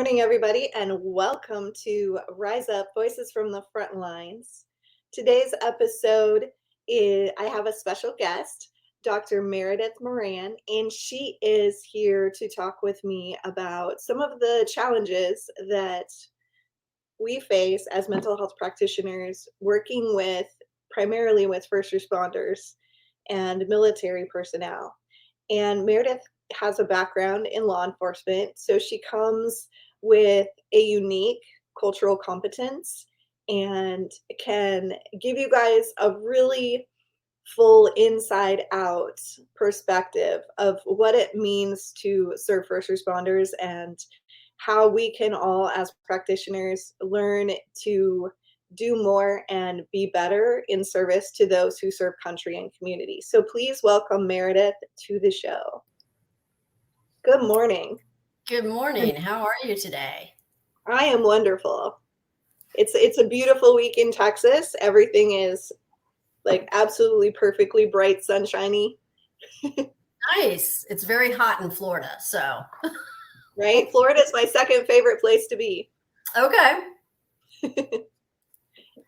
morning, everybody, and welcome to Rise Up Voices from the Frontlines. Today's episode I have a special guest, Dr. Meredith Moran, and she is here to talk with me about some of the challenges that we face as mental health practitioners working primarily with first responders and military personnel. And Meredith has a background in law enforcement, so she comes with a unique cultural competence and can give you guys a really full inside out perspective of what it means to serve first responders and how we can all as practitioners learn to do more and be better in service to those who serve country and community. So please welcome Meredith to the show. Good morning. Good morning. How are you today? I am wonderful. It's a beautiful week in Texas. Everything is like absolutely perfectly bright, sunshiny. Nice. It's very hot in Florida, so. Right? Florida is my second favorite place to be. Okay.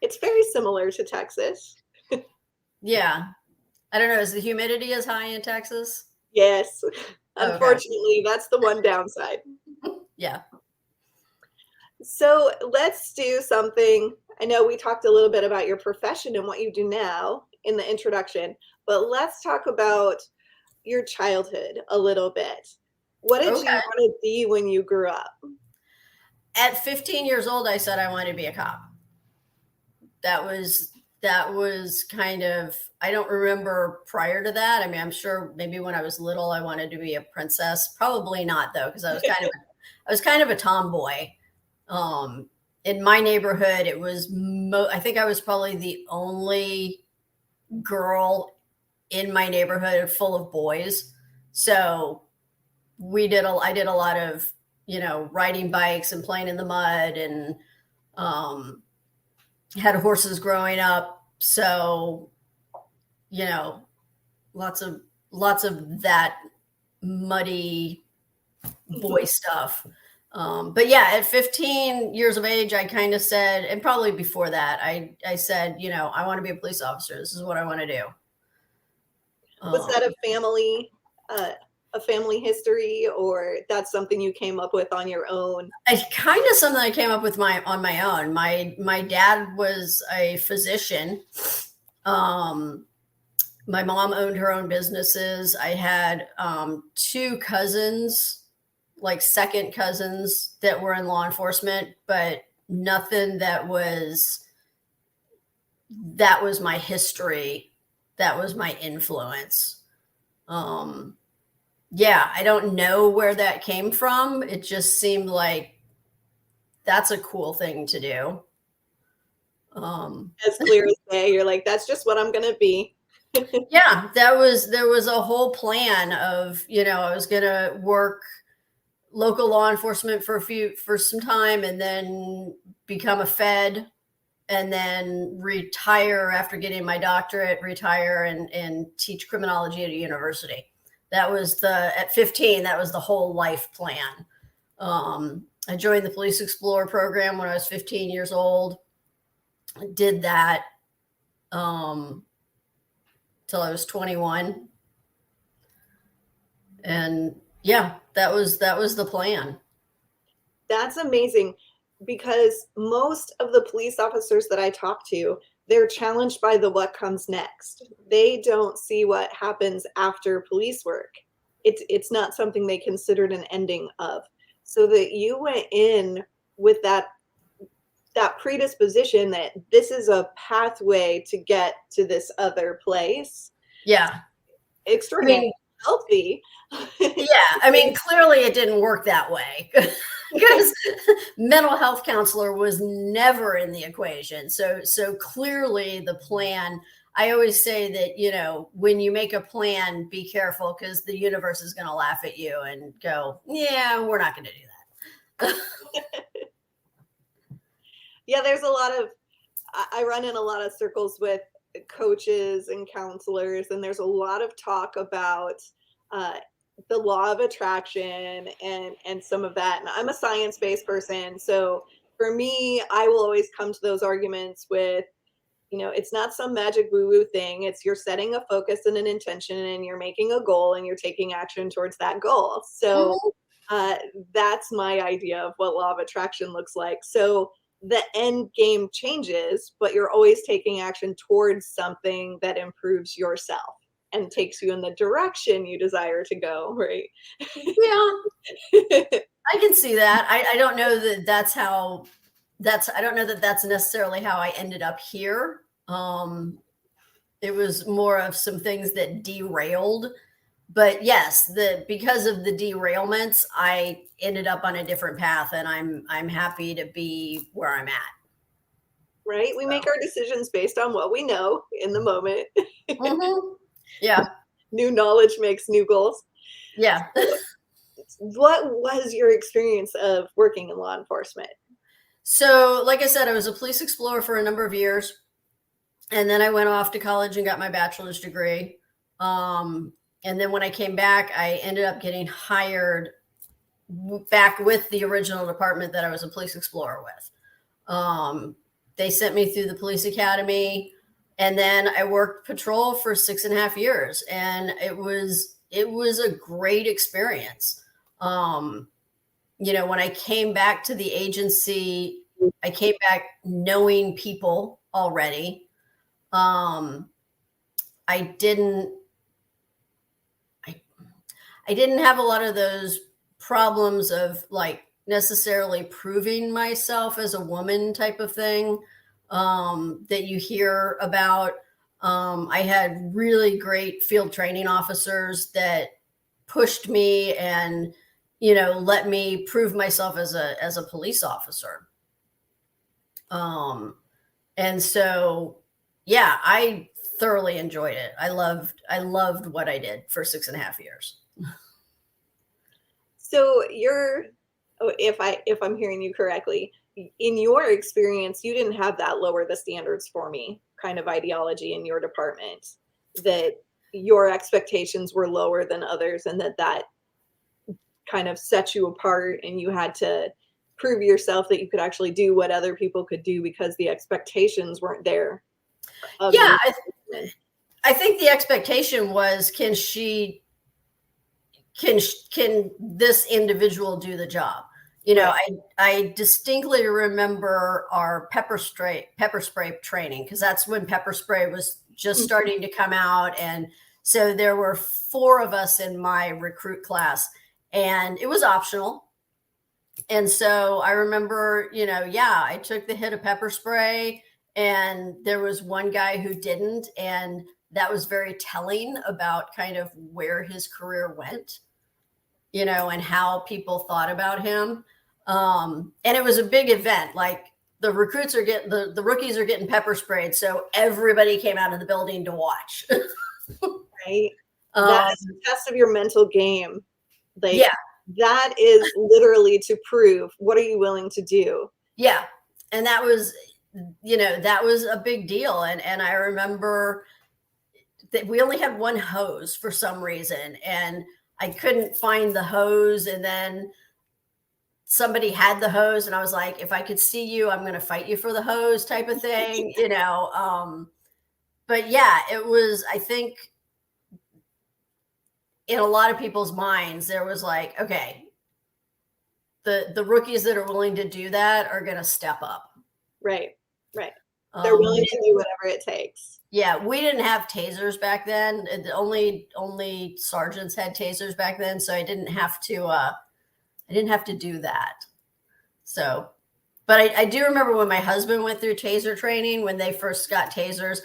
It's very similar to Texas. Yeah. I don't know. Is the humidity as high in Texas? Yes. Okay. Unfortunately, that's the one downside. Yeah. So let's do something. I know we talked a little bit about your profession and what you do now in the introduction, but let's talk about your childhood a little bit. What did you want to be when you grew up? At 15 years old, I said I wanted to be a cop. That was kind of, I don't remember prior to that. I mean, I'm sure maybe when I was little, I wanted to be a princess. Probably not though, because I was kind of a tomboy. In my neighborhood, it was, I think I was probably the only girl in my neighborhood full of boys. So I did a lot of, riding bikes and playing in the mud and, had horses growing up. So, lots of that muddy boy stuff. But yeah, at 15 years of age, I kind of said, and probably before that, I said, I want to be a police officer. This is what I want to do. Was that a family history, or that's something you came up with on your own? It's kind of something I came up with on my own. My dad was a physician. My mom owned her own businesses. I had two cousins, like second cousins, that were in law enforcement, but nothing that was my history. That was my influence. Yeah, I don't know where that came from. It just seemed like that's a cool thing to do. As clear as day, you're like, that's just what I'm going to be. Yeah, there was a whole plan of, I was going to work local law enforcement for some time and then become a Fed and then retire after getting my doctorate, and teach criminology at a university. That was at 15, that was the whole life plan. I joined the Police Explorer program when I was 15 years old. I did that till I was 21. And yeah, that was the plan. That's amazing, because most of the police officers that I talk to, they're challenged by the what comes next. They don't see what happens after police work. It's not something they considered an ending of. So that you went in with that predisposition that this is a pathway to get to this other place. Yeah. Extremely healthy. Yeah. I mean, clearly it didn't work that way. Because mental health counselor was never in the equation. So clearly the plan, I always say that, when you make a plan, be careful, because the universe is going to laugh at you and go, yeah, we're not going to do that. Yeah, there's I run in a lot of circles with coaches and counselors, and there's a lot of talk about the law of attraction and some of that. And I'm a science-based person, so for me, I will always come to those arguments with, it's not some magic woo-woo thing. It's you're setting a focus and an intention, and you're making a goal, and you're taking action towards that goal. So Mhm. uh, that's my idea of what law of attraction looks like. So the end game changes, but you're always taking action towards something that improves yourself and takes you in the direction you desire to go, right? Yeah, I can see that. I don't know that I don't know that that's necessarily how I ended up here. It was more of some things that derailed. But yes, because of the derailments, I ended up on a different path, and I'm happy to be where I'm at. Right? We make our decisions based on what we know in the moment. Mm-hmm. Yeah, New knowledge makes new goals. yeah. What was your experience of working in law enforcement? So, like I said, I was a police explorer for a number of years, and then I went off to college and got my bachelor's degree. Um, and then when I came back, I ended up getting hired back with the original department that I was a police explorer with. They sent me through the police academy, and then I worked patrol for 6.5 years, and it was a great experience. Um, when I came back to the agency, I came back knowing people already. Um, I didn't I, I didn't have a lot of those problems of like necessarily proving myself as a woman type of thing that you hear about. I had really great field training officers that pushed me and let me prove myself as a police officer. Um, and so, yeah, I thoroughly enjoyed it. I loved what I did for 6.5 years. So if I'm hearing you correctly, in your experience, you didn't have that lower the standards for me kind of ideology in your department, that your expectations were lower than others, and that kind of set you apart, and you had to prove yourself that you could actually do what other people could do because the expectations weren't there of Yeah, you. I think the expectation was, can this individual do the job? Right. I distinctly remember our pepper spray training, because that's when pepper spray was just starting to come out. And so there were 4 of us in my recruit class, and it was optional. And so I remember, yeah, I took the hit of pepper spray, and there was one guy who didn't. And that was very telling about kind of where his career went, and how people thought about him. And it was a big event. Like, the recruits are getting the rookies are getting pepper sprayed, so everybody came out of the building to watch. Right. That um, is a test of your mental game. Like, yeah, that is literally to prove what are you willing to do. yeah, and that was a big deal. And I remember that we only had one hose for some reason, and I couldn't find the hose. And then somebody had the hose, and I was like, if I could see you, I'm going to fight you for the hose, type of thing. But yeah, it was, I think, in a lot of people's minds, there was like, okay, the rookies that are willing to do that are going to step up. Right. Right. They're willing to do whatever it takes. Yeah, we didn't have tasers back then. Only sergeants had tasers back then, so I didn't have to do that. So, but I do remember when my husband went through taser training, when they first got tasers.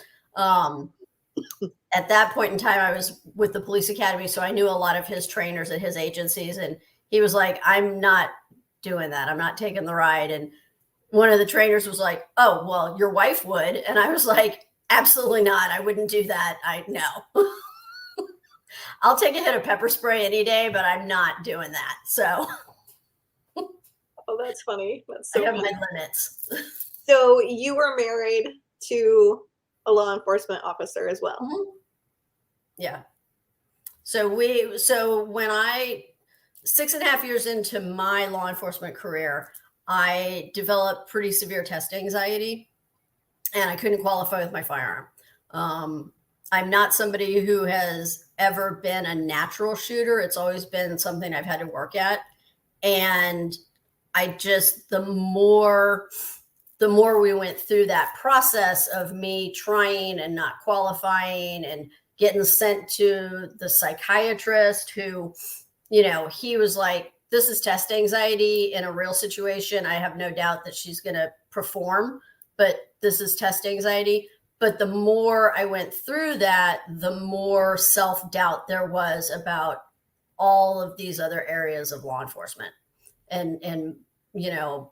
At that point in time, I was with the police academy, so I knew a lot of his trainers at his agencies, and he was like, I'm not doing that. I'm not taking the ride. And one of the trainers was like, oh, well, your wife would. And I was like, absolutely not. I wouldn't do that. No. I'll take a hit of pepper spray any day, but I'm not doing that. So Oh, that's funny. That's I so have funny. my limits. So you were married to a law enforcement officer as well. Mm-hmm. Yeah. So when I 6.5 years into my law enforcement career, I developed pretty severe test anxiety, and I couldn't qualify with my firearm. I'm not somebody who has ever been a natural shooter. It's always been something I've had to work at. And I just, the more we went through that process of me trying and not qualifying and getting sent to the psychiatrist who, he was like, this is test anxiety in a real situation. I have no doubt that she's going to perform, but this is test anxiety. But the more I went through that, the more self-doubt there was about all of these other areas of law enforcement and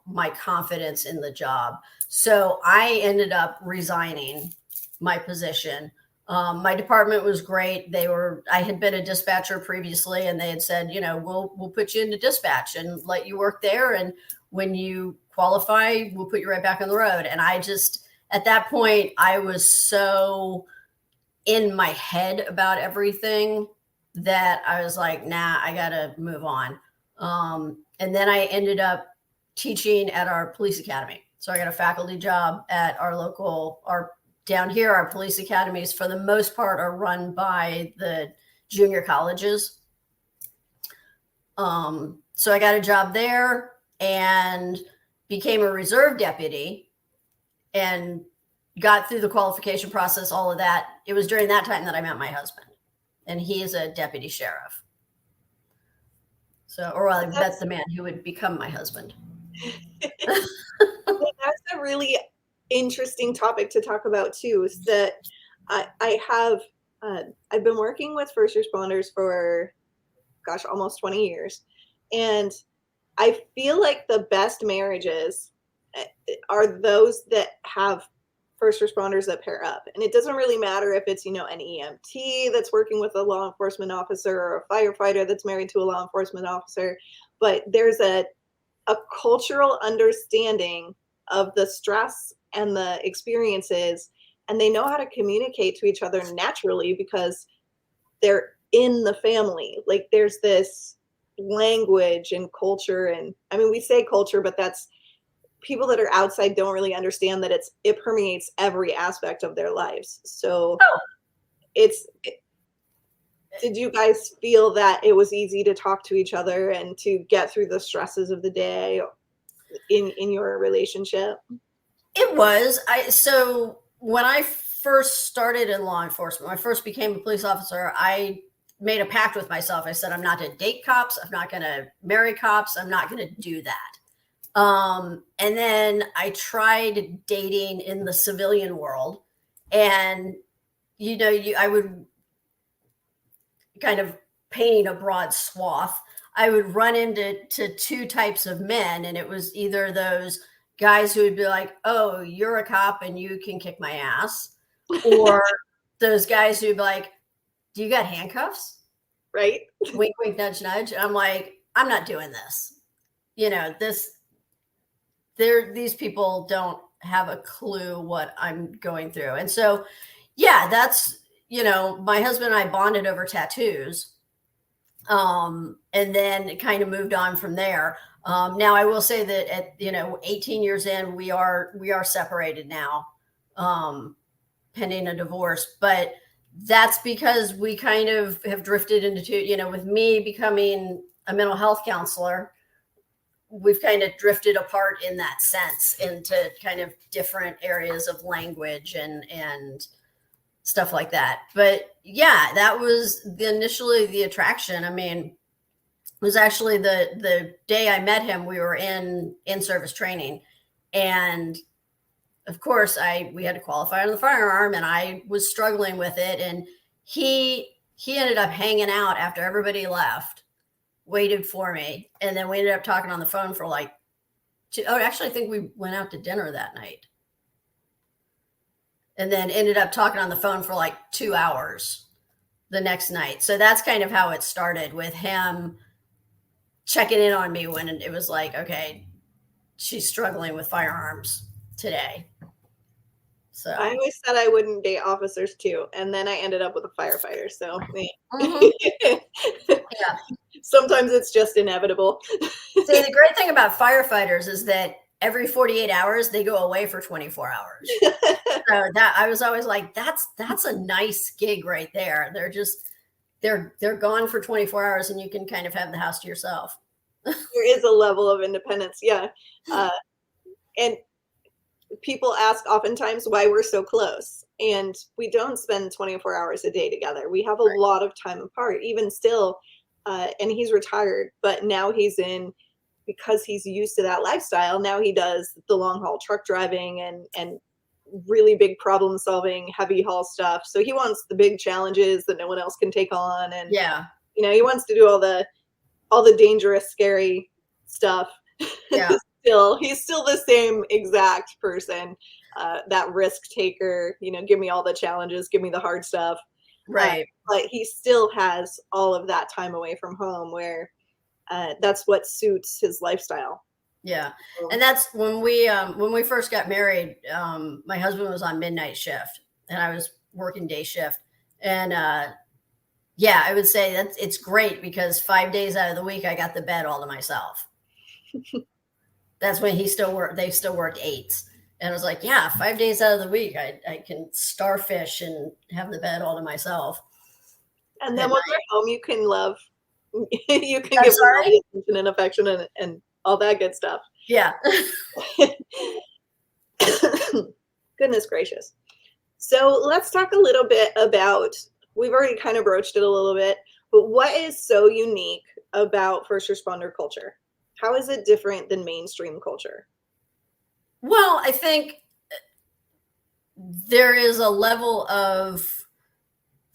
my confidence in the job. So I ended up resigning my position. My department was great. I had been a dispatcher previously, and they had said, we'll put you into dispatch and let you work there. And when you qualify, we'll put you right back on the road. And I just, at that point, I was so in my head about everything that I was like, nah, I got to move on. And then I ended up teaching at our police academy. So I got a faculty job at down here, our police academies, for the most part, are run by the junior colleges. So I got a job there and became a reserve deputy and got through the qualification process, all of that. It was during that time that I met my husband, and he is a deputy sheriff. So, or I met the man who would become my husband. Well, that's a really interesting topic to talk about too, is that I've been working with first responders for almost 20 years, and I feel like the best marriages are those that have first responders that pair up. And it doesn't really matter if it's an EMT that's working with a law enforcement officer or a firefighter that's married to a law enforcement officer, but there's a cultural understanding of the stress and the experiences, and they know how to communicate to each other naturally because they're in the family. Like, there's this language and culture, and I mean, we say culture, but that's people that are outside don't really understand that it permeates every aspect of their lives. So did you guys feel that it was easy to talk to each other and to get through the stresses of the day in your relationship? It was. So when I first started in law enforcement, when I first became a police officer, I made a pact with myself. I said, I'm not going to date cops. I'm not going to marry cops. I'm not going to do that. And then I tried dating in the civilian world, and, I would kind of painting a broad swath. I would run into two types of men, and it was either those guys who would be like, oh, you're a cop and you can kick my ass. Or those guys who'd be like, do you got handcuffs? Right. Wink, wink, nudge, nudge. And I'm like, I'm not doing this. These people don't have a clue what I'm going through. And so, yeah, that's, my husband and I bonded over tattoos. And then it kind of moved on from there. Now I will say that at, 18 years in, we are separated now, pending a divorce, but that's because we kind of have drifted into, with me becoming a mental health counselor, we've kind of drifted apart in that sense into kind of different areas of language and stuff like that. But yeah, that was initially the attraction. I mean, it was actually the day I met him, we were in service training, and of course we had to qualify on the firearm, and I was struggling with it. And he ended up hanging out after everybody left, waited for me, and then we ended up talking on the phone for actually I think we went out to dinner that night, and then ended up talking on the phone for 2 hours the next night. So that's kind of how it started, with him checking in on me when it was like, okay, she's struggling with firearms today. So I always said I wouldn't date officers too, and then I ended up with a firefighter. So mhm. Yeah. sometimes it's just inevitable. See, the great thing about firefighters is that every 48 hours they go away for 24 hours. So that I was always like, that's a nice gig right there. They're just they're gone for 24 hours and you can kind of have the house to yourself. There is a level of independence, yeah. And people ask oftentimes why we're so close, and we don't spend 24 hours a day together. We have a lot of time apart, even still. And he's retired, but now he's in, because he's used to that lifestyle. Now he does the long haul truck driving and really big problem solving, heavy haul stuff. So he wants the big challenges that no one else can take on, and Yeah. he wants to do all the dangerous, scary stuff. Yeah. He's still the same exact person, that risk taker. Give me all the challenges, give me the hard stuff. Right. But he still has all of that time away from home, where that's what suits his lifestyle. Yeah. So, And that's when we first got married, my husband was on midnight shift and I was working day shift. And yeah, I would say that it's great because 5 days out of the week I got the bed all to myself. That's when they still worked eights. And I was like, yeah, 5 days out of the week I can starfish and have the bed all to myself. and then At when night. we're home, you can love, you can I'm give them all sorry? the attention and affection and all that good stuff. Yeah. Goodness gracious. So let's talk a little bit about, we've already kind of broached it a little bit, but what is so unique about first responder culture? How is it different than mainstream culture? Well, I think there is a level of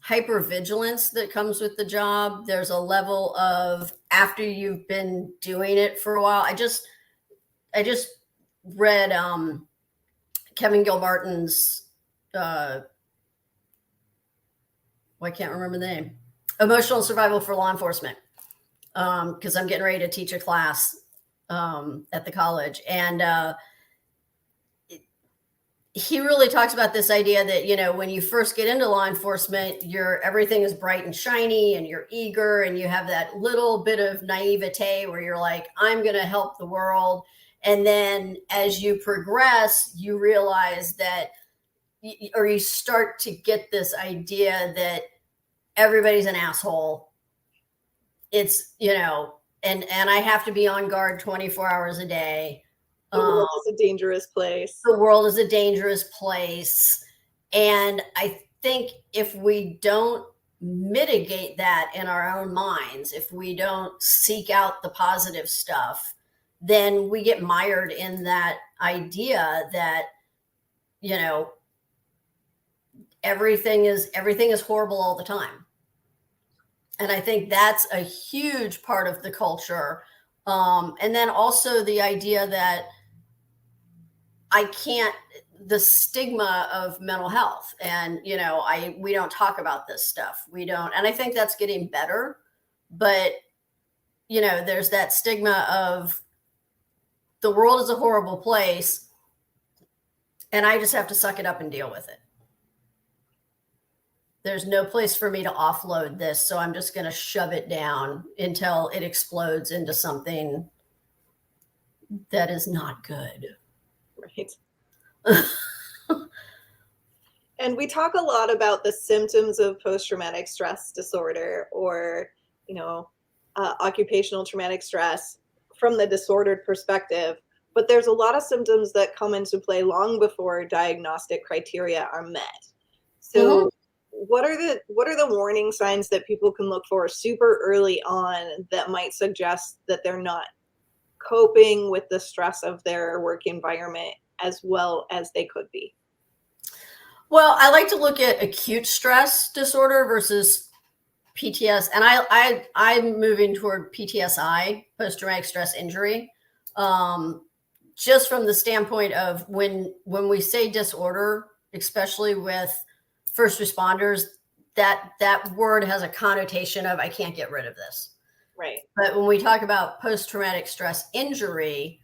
hypervigilance that comes with the job. There's a level of, after you've been doing it for a while. I just read Kevin Gilmartin's I can't remember the name, Emotional Survival for Law Enforcement, because I'm getting ready to teach a class at the college. And he really talks about this idea that, when you first get into law enforcement, everything is bright and shiny and you're eager and you have that little bit of naivete where you're like, I'm going to help the world. And then as you progress, you realize that, or you start to get this idea that everybody's an asshole. It's, and I have to be on guard 24 hours a day. The world is a dangerous place. The world is a dangerous place. And I think if we don't mitigate that in our own minds, if we don't seek out the positive stuff, then we get mired in that idea that, everything is horrible all the time. And I think that's a huge part of the culture. And then also the idea that the stigma of mental health, and we don't talk about this stuff. We don't, and I think that's getting better, but there's that stigma of the world is a horrible place and I just have to suck it up and deal with it. There's no place for me to offload this, so I'm just going to shove it down until it explodes into something that is not good. Right. And we talk a lot about the symptoms of post-traumatic stress disorder, or, occupational traumatic stress from the disordered perspective. But there's a lot of symptoms that come into play long before diagnostic criteria are met. So what are the warning signs that people can look for super early on that might suggest that they're not coping with the stress of their work environment as well as they could be? Well, I like to look at acute stress disorder versus PTS, and I'm moving toward PTSI, post-traumatic stress injury, just from the standpoint of when we say disorder, especially with first responders, that word has a connotation of, I can't get rid of this. Right. But when we talk about post-traumatic stress injury,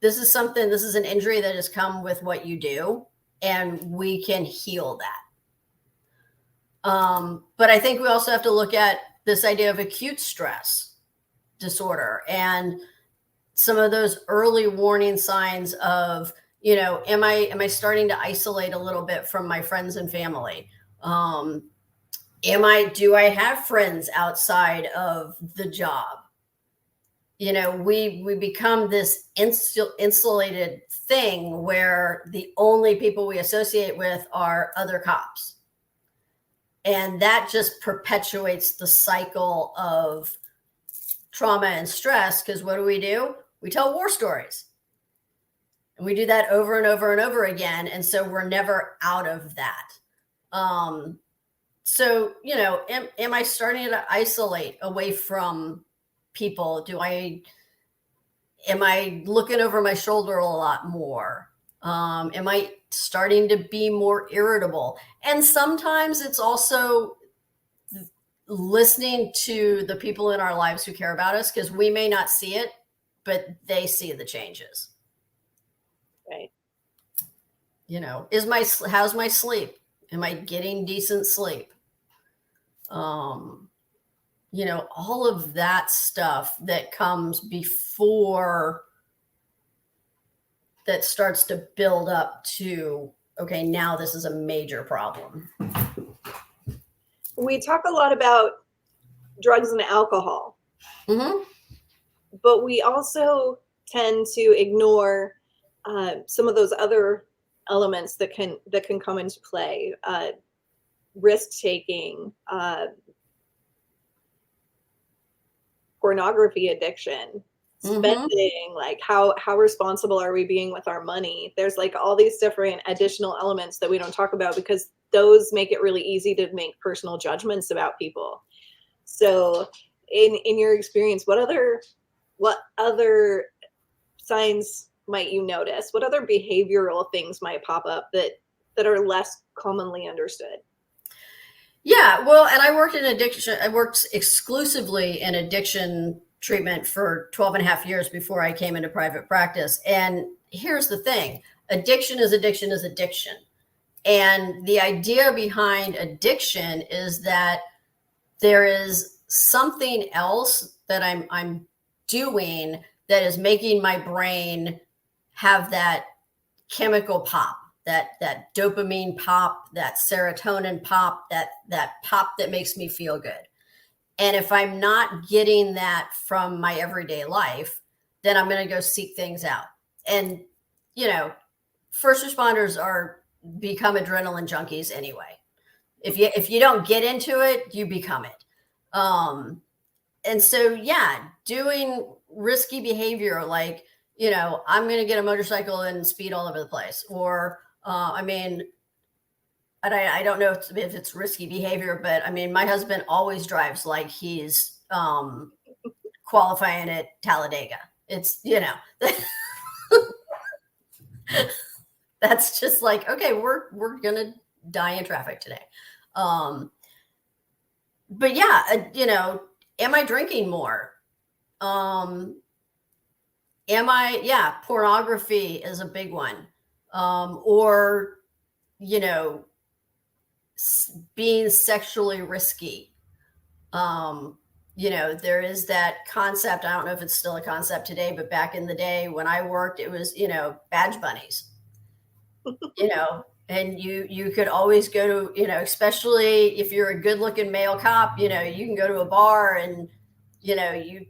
this is an injury that has come with what you do. and we can heal that. But I think we also have to look at this idea of acute stress disorder and some of those early warning signs of, am I starting to isolate a little bit from my friends and family? Do I have friends outside of the job? We become this insulated thing where the only people we associate with are other cops. And that just perpetuates the cycle of trauma and stress, because what do? We tell war stories. And we do that over and over and over again. And so we're never out of that. So, am I starting to isolate away from people? Am I looking over my shoulder a lot more? Am I starting to be more irritable? And sometimes it's also listening to the people in our lives who care about us, because we may not see it, but they see the changes. Right. How's my sleep? Am I getting decent sleep? All of that stuff that comes before that starts to build up to, okay, now this is a major problem. We talk a lot about drugs and alcohol, Mm-hmm. but we also tend to ignore some of those other elements that can come into play. Risk taking, pornography addiction, spending, like how responsible are we being with our money? There's like all these different additional elements that we don't talk about, because those make it really easy to make personal judgments about people. So in your experience, what other signs might you notice? What other behavioral things might pop up that are less commonly understood? Yeah, well, and I worked in addiction. I worked exclusively in addiction treatment for 12 and a half years before I came into private practice. And here's the thing. Addiction is addiction is addiction. And the idea behind addiction is that there is something else that I'm doing that is making my brain have that chemical pop, that dopamine pop, that serotonin pop, that pop that makes me feel good. And if I'm not getting that from my everyday life, then I'm going to go seek things out. And, first responders become adrenaline junkies anyway. If you don't get into it, you become it. And so, doing risky behavior, like, I'm going to get a motorcycle and speed all over the place. Or, I don't know if it's risky behavior, but my husband always drives like he's qualifying at Talladega. It's, that's just like, okay, we're going to die in traffic today. But am I drinking more? Pornography is a big one. Or, being sexually risky. There is that concept. I don't know if it's still a concept today, but back in the day when I worked, it was, badge bunnies, and you could always go to, especially if you're a good looking male cop, you can go to a bar and, you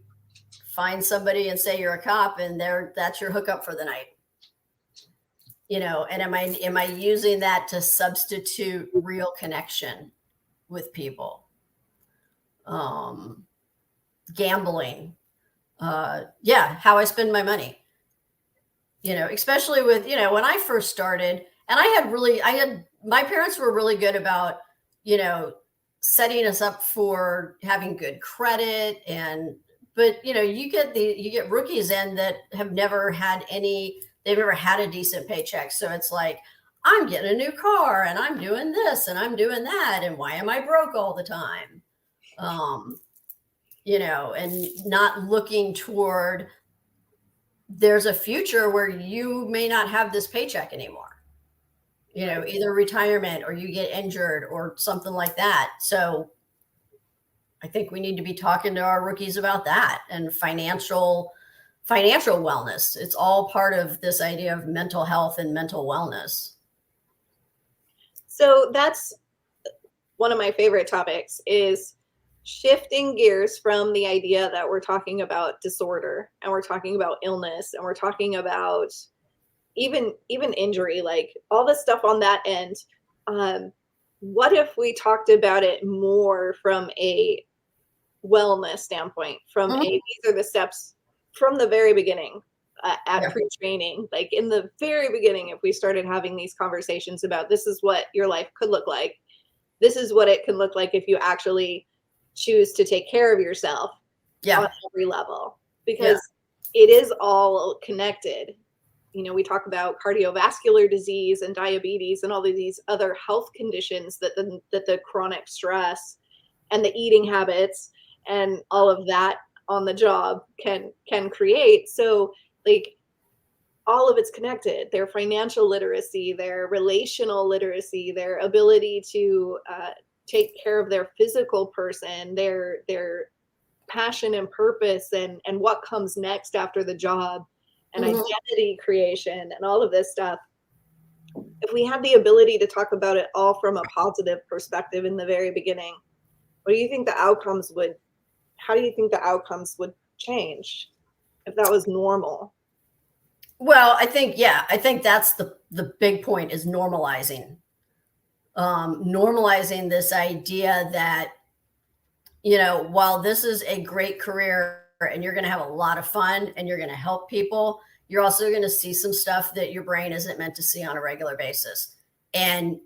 find somebody and say you're a cop, and that's your hookup for the night. And am I using that to substitute real connection with people? Gambling, how I spend my money, especially with, when I first started, and my parents were really good about, setting us up for having good credit. But you get rookies in that have never had they've never had a decent paycheck. So it's like, I'm getting a new car and I'm doing this and I'm doing that. And why am I broke all the time? And not looking toward, there's a future where you may not have this paycheck anymore. either retirement or you get injured or something like that. So I think we need to be talking to our rookies about that, and financial wellness. It's all part of this idea of mental health and mental wellness. So that's one of my favorite topics, is shifting gears from the idea that we're talking about disorder and we're talking about illness and we're talking about even injury, like all the stuff on that end. What if we talked about it more from a wellness standpoint, from Mhm. these are the steps from the very beginning, at Yeah. pre-training, like in the very beginning, if we started having these conversations about this is what your life could look like, this is what it can look like if you actually choose to take care of yourself on Yeah. every level, Yeah. because it is all connected. We talk about cardiovascular disease and diabetes and all of these other health conditions that the chronic stress and the eating habits and all of that on the job can create. So like all of it's connected: their financial literacy, their relational literacy, their ability to take care of their physical person, their passion and purpose, and what comes next after the job, and Mhm. identity creation and all of this stuff. If we had the ability to talk about it all from a positive perspective in the very beginning, what do you think the outcomes would how do you think the outcomes would change if that was normal? Well, I think that's the big point, is normalizing. Normalizing this idea that, while this is a great career and you're going to have a lot of fun and you're going to help people, you're also going to see some stuff that your brain isn't meant to see on a regular basis. And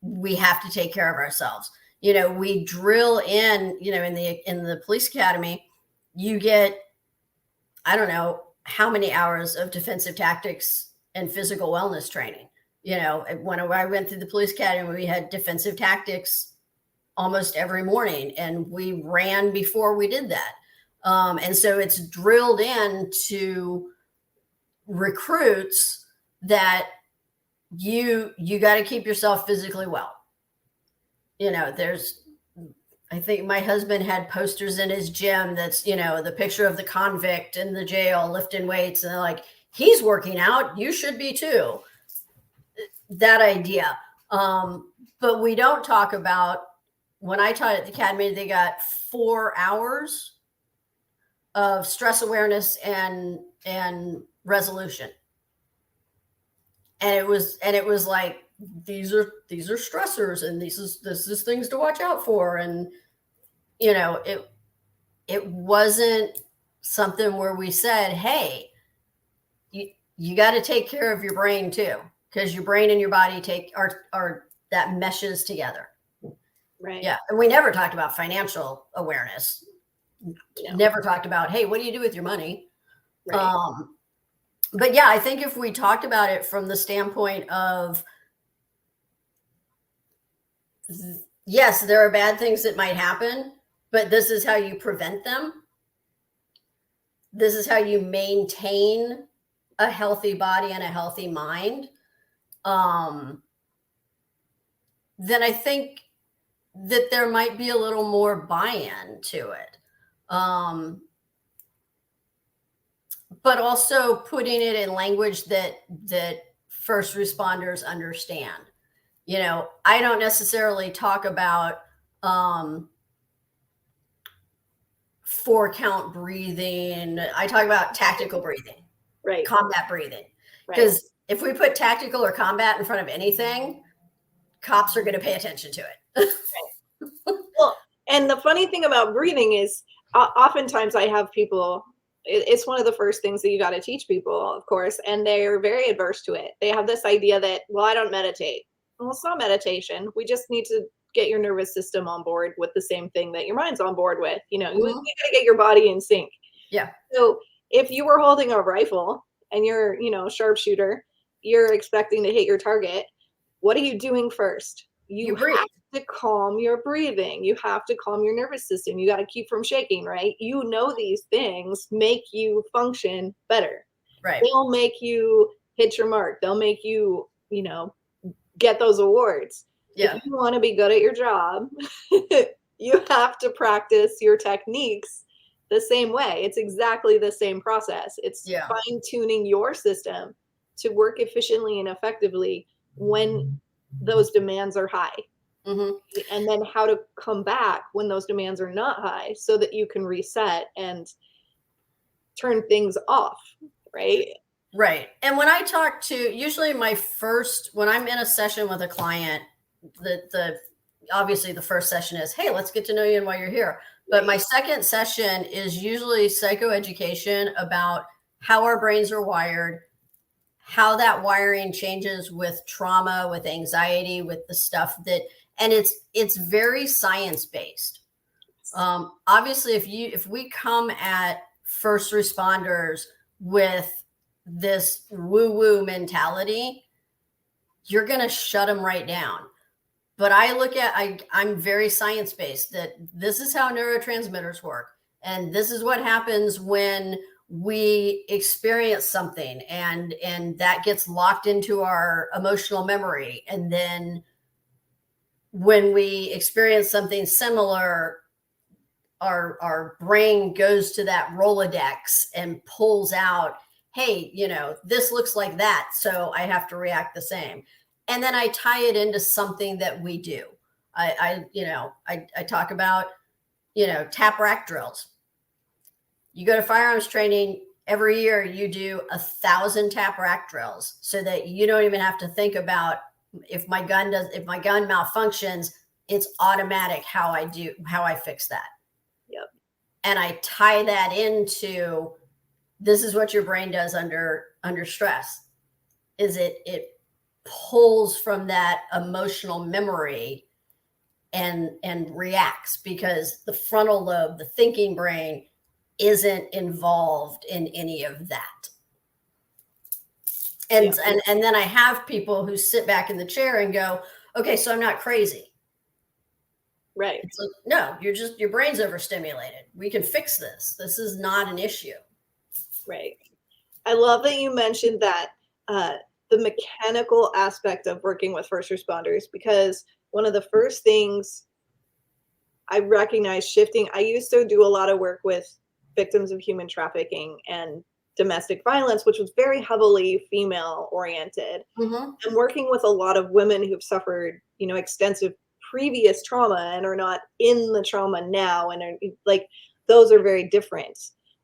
we have to take care of ourselves. We drill in, in the police academy, you get, I don't know how many hours of defensive tactics and physical wellness training. When I went through the police academy, we had defensive tactics almost every morning, and we ran before we did that. And so it's drilled into recruits that you got to keep yourself physically well. I think my husband had posters in his gym that's, the picture of the convict in the jail lifting weights, and they're like, he's working out, you should be too. That idea. But we don't talk about, when I taught at the academy, they got 4 hours of stress awareness and resolution. And it was like, these are stressors, and this is things to watch out for. And it wasn't something where we said, hey, you got to take care of your brain too, because your brain and your body are that meshes together. Right. Yeah. And we never talked about financial awareness. No. Never talked about, hey, what do you do with your money? Right. But yeah, I think if we talked about it from the standpoint of, yes, there are bad things that might happen, but this is how you prevent them. This is how you maintain a healthy body and a healthy mind. Then I think that there might be a little more buy-in to it. But also putting it in language that first responders understand. I don't necessarily talk about 4-count breathing. I talk about tactical breathing, right? Combat breathing. Because if we put tactical or combat in front of anything, cops are going to pay attention to it. Well, and the funny thing about breathing is, oftentimes I have people, it's one of the first things that you got to teach people, of course, and they're very adverse to it. They have this idea that, well, I don't meditate. Well, it's not meditation. We just need to get your nervous system on board with the same thing that your mind's on board with. You got to get your body in sync. Yeah. So if you were holding a rifle and you're, sharpshooter, you're expecting to hit your target. What are you doing first? You breathe. have to calm your breathing. You have to calm your nervous system. You got to keep from shaking, right? These things make you function better. Right. They'll make you hit your mark. They'll make you, get those awards. Yeah. If you want to be good at your job, you have to practice your techniques the same way. It's exactly the same process. It's fine-tuning your system to work efficiently and effectively when those demands are high. Mm-hmm. And then how to come back when those demands are not high so that you can reset and turn things off, right? Right. And when I talk to, usually when I'm in a session with a client, obviously the first session is, hey, let's get to know you and why you're here. But my second session is usually psychoeducation about how our brains are wired, how that wiring changes with trauma, with anxiety, with the stuff and it's very science-based. Obviously, if we come at first responders with this woo-woo mentality, you're going to shut them right down. But I'm very science-based, that this is how neurotransmitters work. And this is what happens when we experience something and that gets locked into our emotional memory. And then when we experience something similar, our brain goes to that Rolodex and pulls out, hey, this looks like that, so I have to react the same. And then I tie it into something that we do. I talk about, tap rack drills. You go to firearms training every year, you do 1,000 tap rack drills so that you don't even have to think about if my gun malfunctions, it's automatic how I fix that. And I tie that into, this is what your brain does under stress, is it pulls from that emotional memory and reacts, because the frontal lobe, the thinking brain, isn't involved in any of that. And then I have people who sit back in the chair and go, okay, so I'm not crazy. Right. It's like, no, your brain's overstimulated. We can fix this. This is not an issue. Right. I love that you mentioned that the mechanical aspect of working with first responders, because one of the first things I recognize shifting, I used to do a lot of work with victims of human trafficking and domestic violence, which was very heavily female oriented. Mm-hmm. And working with a lot of women who've suffered, extensive previous trauma and are not in the trauma now, and are like, those are very different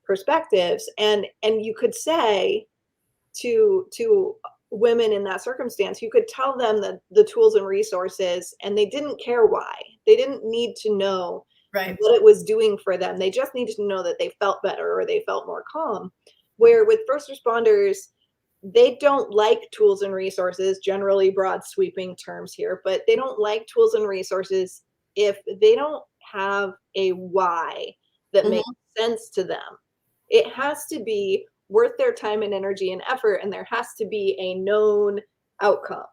perspectives. And you could say to women in that circumstance, you could tell them that the tools and resources, and they didn't care why. They didn't need to know what it was doing for them. They just needed to know that they felt better or they felt more calm. Where with first responders, they don't like tools and resources, generally broad sweeping terms here, but they don't like tools and resources if they don't have a why that makes sense to them. It has to be worth their time and energy and effort, and there has to be a known outcome.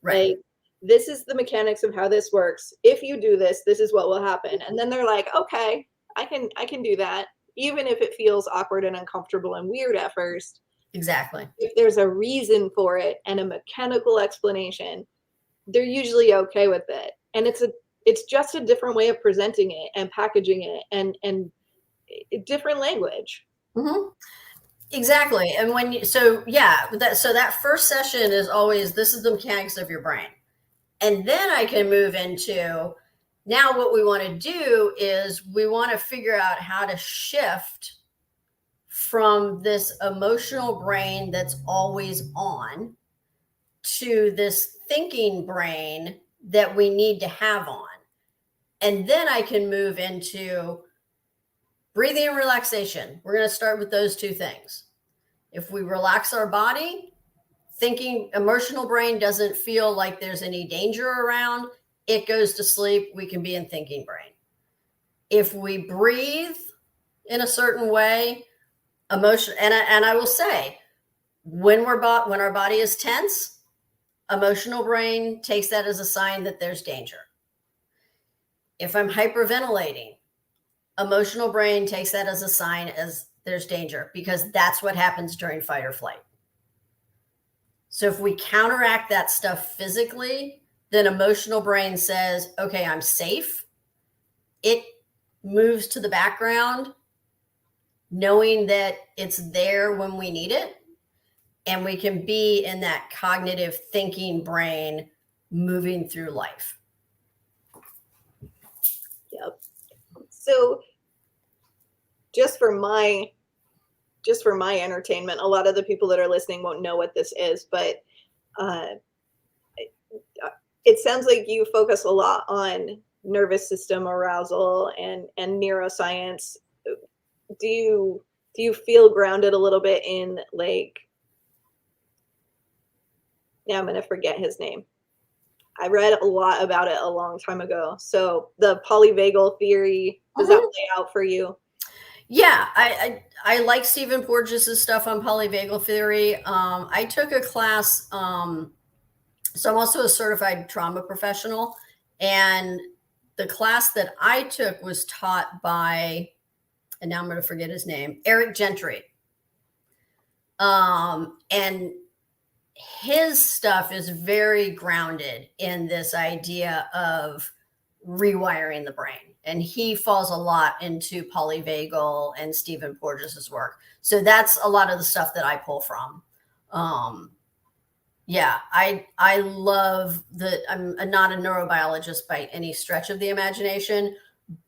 Right. Like, this is the mechanics of how this works. If you do this, this is what will happen. And then they're like, okay, I can do that, even if it feels awkward and uncomfortable and weird at first. Exactly. If there's a reason for it and a mechanical explanation, they're usually okay with it. And it's just a different way of presenting it and packaging it, and different language. Mm-hmm. Exactly. And that first session is always, this is the mechanics of your brain. And then I can move into, now what we want to do is we want to figure out how to shift from this emotional brain that's always on to this thinking brain that we need to have on. And then I can move into breathing and relaxation. We're going to start with those two things. If we relax our body, thinking emotional brain doesn't feel like there's any danger around, it goes to sleep. We can be in thinking brain. If we breathe in a certain way, emotion, and I will say, when our body is tense, emotional brain takes that as a sign that there's danger. If I'm hyperventilating, emotional brain takes that as a sign as there's danger, because that's what happens during fight or flight. So if we counteract that stuff physically, then emotional brain says, okay, I'm safe. It moves to the background, knowing that it's there when we need it. And we can be in that cognitive thinking brain moving through life. Yep. So just for my entertainment, a lot of the people that are listening won't know what this is, but it sounds like you focus a lot on nervous system arousal and neuroscience. Do you feel grounded a little bit in, like, now I'm going to forget his name. I read a lot about it a long time ago. So the polyvagal theory, does that play out for you? Yeah, I like Stephen Porges' stuff on polyvagal theory. I took a class, so I'm also a certified trauma professional, and the class that I took was taught by, and now I'm going to forget his name, Eric Gentry. And his stuff is very grounded in this idea of rewiring the brain. And he falls a lot into polyvagal and Stephen Porges' work. So that's a lot of the stuff that I pull from. Yeah, I love that. I'm not a neurobiologist by any stretch of the imagination,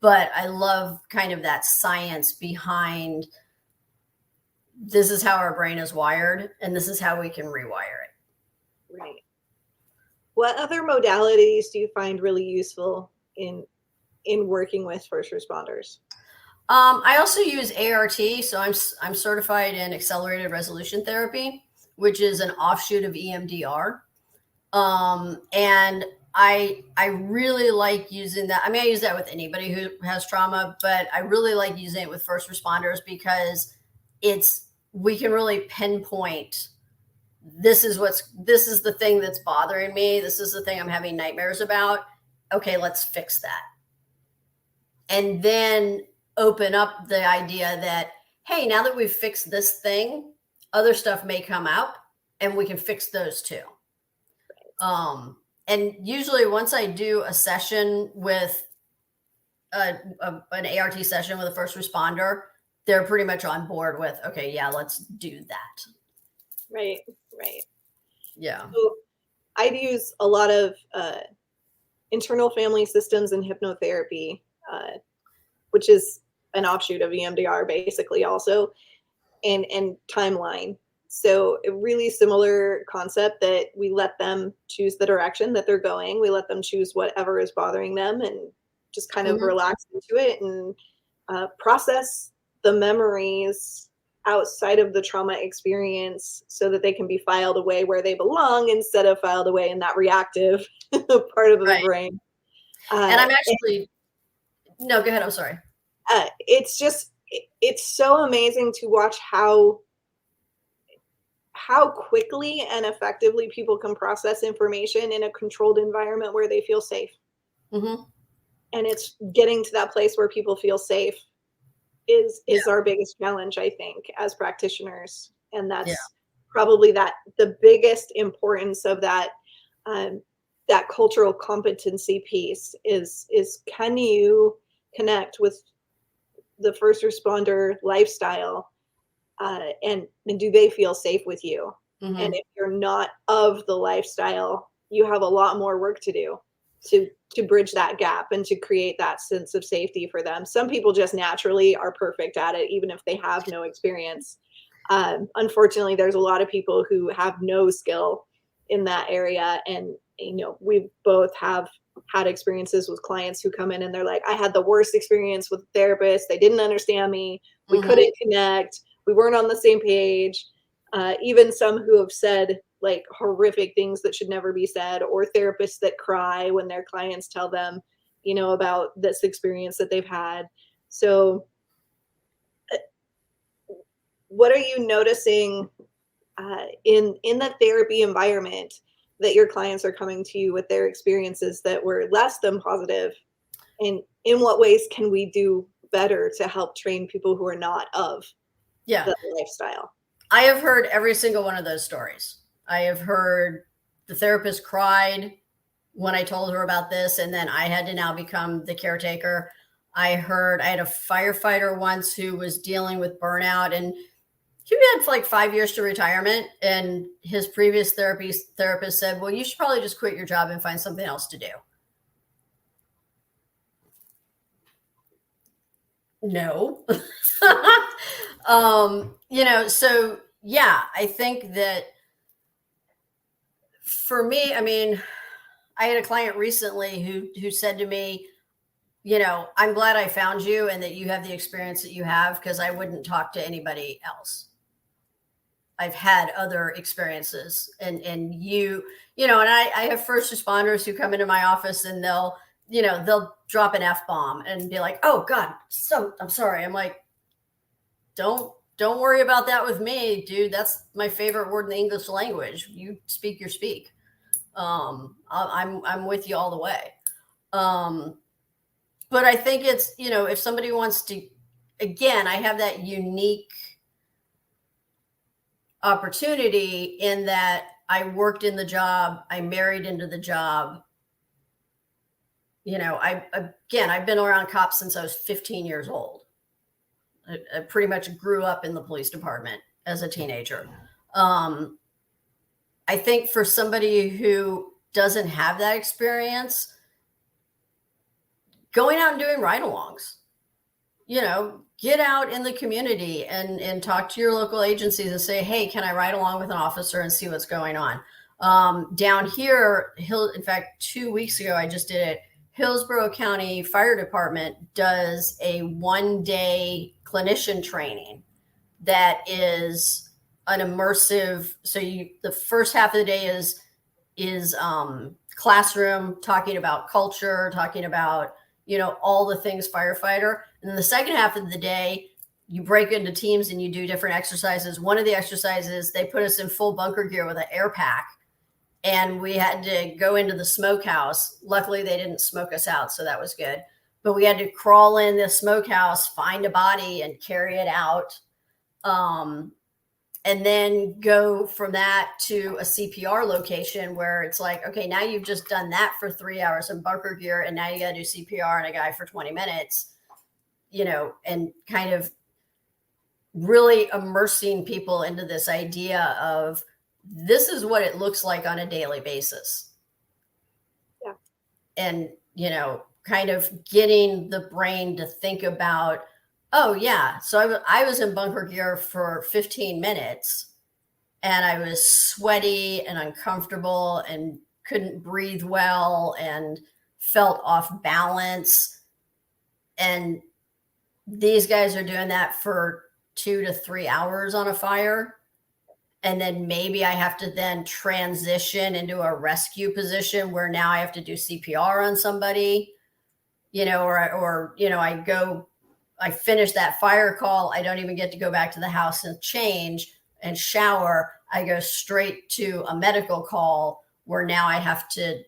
but I love kind of that science behind this is how our brain is wired and this is how we can rewire it. Right. What other modalities do you find really useful in working with first responders? I also use ART, so I'm certified in accelerated resolution therapy, which is an offshoot of EMDR. And I really like using that. I mean, I use that with anybody who has trauma, but I really like using it with first responders because we can really pinpoint, this is the thing that's bothering me. This is the thing I'm having nightmares about. Okay, let's fix that. And then open up the idea that, hey, now that we've fixed this thing, other stuff may come up and we can fix those too. And usually once I do a session with an ART session with a first responder, they're pretty much on board with, okay, yeah, let's do that. Right. Yeah. So I'd use a lot of internal family systems and hypnotherapy, which is an offshoot of EMDR basically also, and timeline. So a really similar concept that we let them choose the direction that they're going. We let them choose whatever is bothering them and just kind of relax into it and process the memories outside of the trauma experience so that they can be filed away where they belong instead of filed away in that reactive part of the brain. And I'm actually, no, go ahead. I'm sorry. It's so amazing to watch how quickly and effectively people can process information in a controlled environment where they feel safe. And it's getting to that place where people feel safe is our biggest challenge, I think, as practitioners. And that's probably the biggest importance of that that cultural competency piece is can you connect with the first responder lifestyle, and do they feel safe with you? And if you're not of the lifestyle, you have a lot more work to do to bridge that gap and to create that sense of safety for them. Some people just naturally are perfect at it, even if they have no experience. Unfortunately, there's a lot of people who have no skill in that area. And, we both have had experiences with clients who come in and they're like, I had the worst experience with a therapist. They didn't understand me. We couldn't connect. We weren't on the same page. Even some who have said like horrific things that should never be said, or therapists that cry when their clients tell them, about this experience that they've had. So what are you noticing in the therapy environment that your clients are coming to you with their experiences that were less than positive? And in what ways can we do better to help train people who are not of the lifestyle? I have heard every single one of those stories. I have heard the therapist cried when I told her about this, and then I had to now become the caretaker. I had a firefighter once who was dealing with burnout, and he had like 5 years to retirement, and his previous therapist said, well, you should probably just quit your job and find something else to do. No. So yeah, I think that for me, I mean, I had a client recently who said to me, I'm glad I found you and that you have the experience that you have, because I wouldn't talk to anybody else. I've had other experiences, and and I have first responders who come into my office and they'll drop an F-bomb and be like, oh God, so I'm sorry. I'm like, don't worry about that with me, dude. That's my favorite word in the English language. You speak your speak. I'm with you all the way. But I think it's, if somebody wants to, again, I have that unique opportunity in that I worked in the job, I married into the job. I've been around cops since I was 15 years old. I pretty much grew up in the police department as a teenager. I think for somebody who doesn't have that experience, going out and doing ride-alongs, get out in the community and talk to your local agencies and say, hey, can I ride along with an officer and see what's going on? Down here, in fact, 2 weeks ago, I just did it. Hillsborough County Fire Department does a 1-day clinician training that is an immersive. So the first half of the day is classroom, talking about culture, talking about, all the things firefighter. And then the second half of the day, you break into teams and you do different exercises. One of the exercises, they put us in full bunker gear with an air pack, and we had to go into the smokehouse. Luckily, they didn't smoke us out, so that was good. But we had to crawl in the smokehouse, find a body, and carry it out. And then go from that to a CPR location where it's like, okay, now you've just done that for 3 hours in bunker gear, and now you got to do CPR on a guy for 20 minutes, and kind of really immersing people into this idea of this is what it looks like on a daily basis. Yeah. And, kind of getting the brain to think about, oh yeah, so I was in bunker gear for 15 minutes and I was sweaty and uncomfortable and couldn't breathe well and felt off balance. And these guys are doing that for 2 to 3 hours on a fire. And then maybe I have to then transition into a rescue position where now I have to do CPR on somebody, or I finish that fire call. I don't even get to go back to the house and change and shower. I go straight to a medical call where now I have to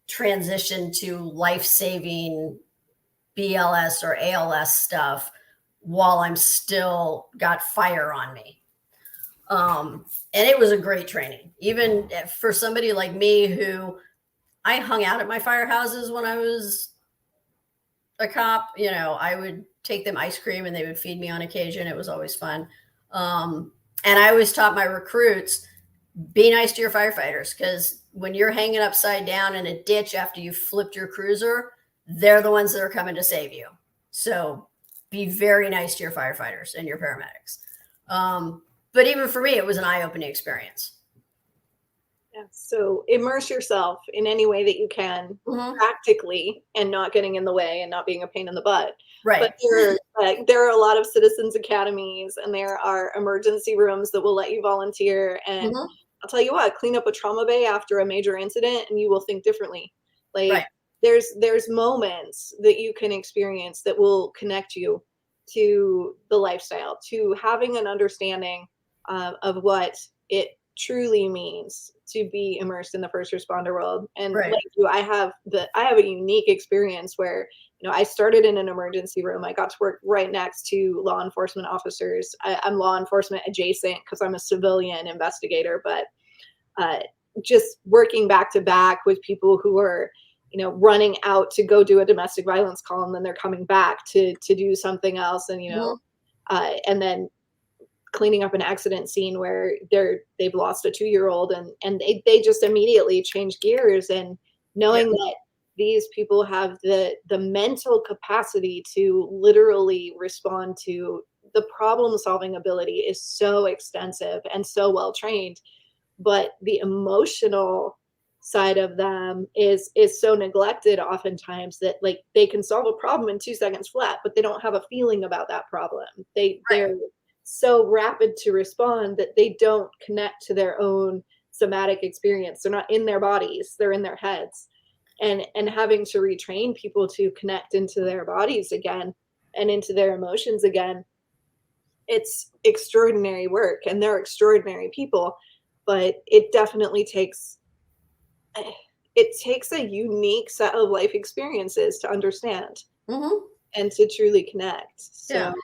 transition to life-saving BLS or ALS stuff while I'm still got fire on me. And it was a great training, even for somebody like me who I hung out at my firehouses when I was a cop. I would take them ice cream and they would feed me on occasion. It was always fun. And I always taught my recruits, be nice to your firefighters, because when you're hanging upside down in a ditch after you flipped your cruiser, they're the ones that are coming to save you. So be very nice to your firefighters and your paramedics. But even for me, it was an eye-opening experience. Yeah. So immerse yourself in any way that you can, practically, and not getting in the way and not being a pain in the butt. Right. But there are a lot of citizens academies and there are emergency rooms that will let you volunteer. And I'll tell you what, clean up a trauma bay after a major incident and you will think differently. Like there's moments that you can experience that will connect you to the lifestyle, to having an understanding of what it truly means to be immersed in the first responder world. And Right. like you, I have a unique experience where, I started in an emergency room. I got to work right next to law enforcement officers. I'm law enforcement adjacent because I'm a civilian investigator, but uh, just working back to back with people who are, running out to go do a domestic violence call, and then they're coming back to do something else, and Mhm. and then cleaning up an accident scene where they've lost a 2-year-old, and they just immediately change gears, and Yep. knowing that these people have the mental capacity to literally respond to the problem solving ability is so extensive and so well trained, but the emotional side of them is so neglected oftentimes, that like they can solve a problem in 2 seconds flat, but they don't have a feeling about that problem. They're Right. so rapid to respond that they don't connect to their own somatic experience. They're not in their bodies, they're in their heads. And having to retrain people to connect into their bodies again and into their emotions again, it's extraordinary work, and they're extraordinary people, but it takes a unique set of life experiences to understand Mhm. and to truly connect. Yeah. So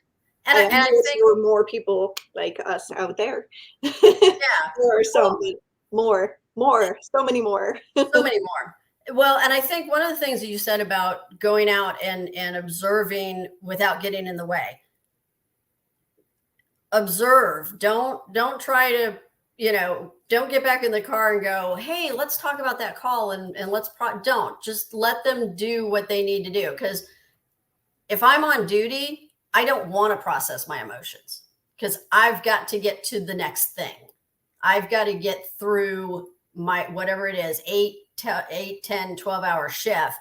I And I wish think, there were more people like us out there. yeah. There are some, Well, but more, so many more. so many more. Well, and I think one of the things that you said about going out and observing without getting in the way. Observe. Don't try to, don't get back in the car and go, "Hey, let's talk about that call and don't. Just let them do what they need to do, because if I'm on duty, I don't want to process my emotions because I've got to get to the next thing. I've got to get through my whatever it is, 10, 12 hour shift.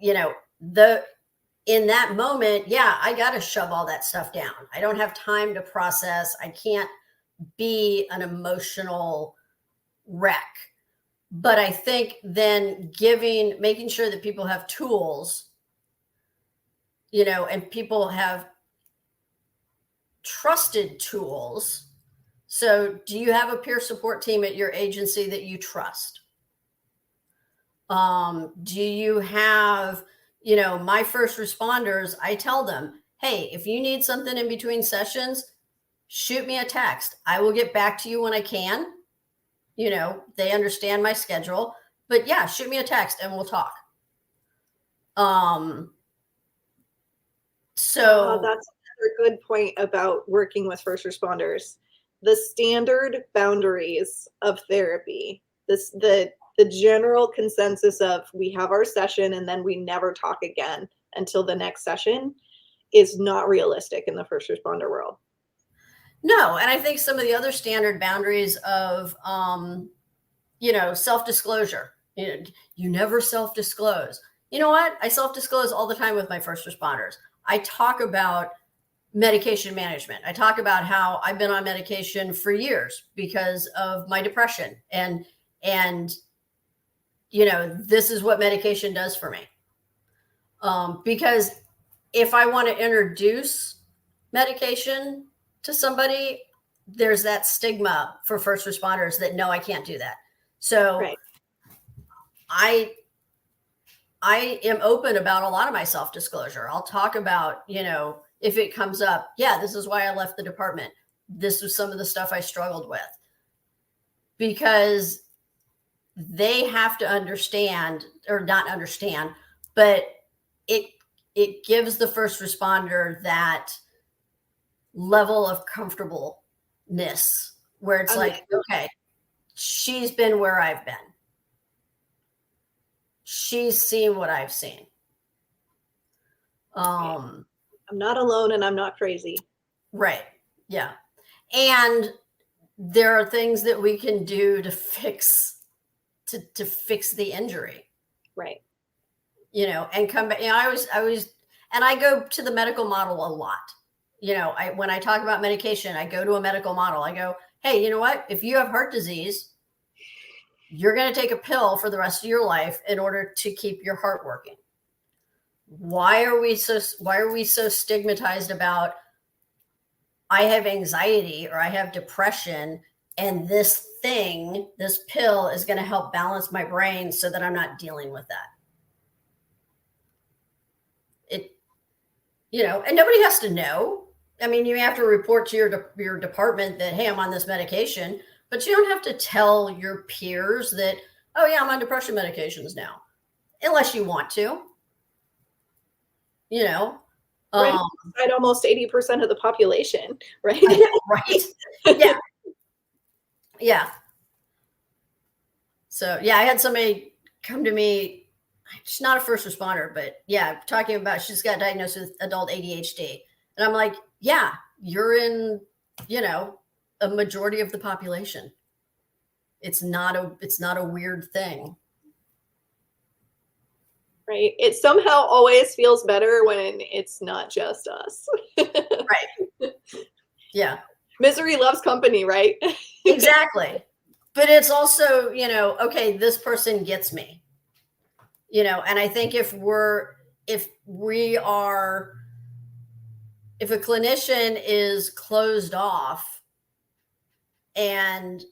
The in that moment, yeah, I got to shove all that stuff down. I don't have time to process. I can't be an emotional wreck. But I think then making sure that people have tools, and people have trusted tools. So, do you have a peer support team at your agency that you trust? Do you have, my first responders, I tell them, hey, if you need something in between sessions, shoot me a text. I will get back to you when I can. They understand my schedule, but yeah, shoot me a text and we'll talk. Um, so That's another good point about working with first responders. The standard boundaries of therapy, the general consensus of we have our session and then we never talk again until the next session, is not realistic in the first responder world. no, and I think some of the other standard boundaries of, self-disclosure. You never self-disclose. You know what? I self-disclose all the time with my first responders. I talk about medication management. I talk about how I've been on medication for years because of my depression, and this is what medication does for me. Because if I want to introduce medication to somebody, there's that stigma for first responders that no, I can't do that. So Right. I am open about a lot of my self-disclosure. I'll talk about, if it comes up, yeah, this is why I left the department. This was some of the stuff I struggled with. Because they have to understand, or not understand, but it gives the first responder that level of comfortableness where it's like, okay, she's been where I've been. She's seen what I've seen. I'm not alone and I'm not crazy. Right. Yeah. And there are things that we can do to fix the injury. Right. And come back. And I go to the medical model a lot. When I talk about medication, I go to a medical model. I go, hey, you know what? If you have heart disease, you're going to take a pill for the rest of your life in order to keep your heart working. Why are we so stigmatized about I have anxiety or I have depression And this pill is going to help balance my brain so that I'm not dealing with that. And nobody has to know. I mean, you have to report to your department that, hey, I'm on this medication, but you don't have to tell your peers that, oh yeah, I'm on depression medications now, unless you want to, Right. Almost 80% of the population, right? Right. Yeah. Yeah. So yeah, I had somebody come to me. She's not a first responder, but yeah, talking about she's got diagnosed with adult ADHD. And I'm like, yeah, you're in, a majority of the population. It's not a weird thing. Right. It somehow always feels better when it's not just us. Right. Yeah. Misery loves company, right? Exactly. But it's also, okay, this person gets me. And I think if a clinician is closed off and,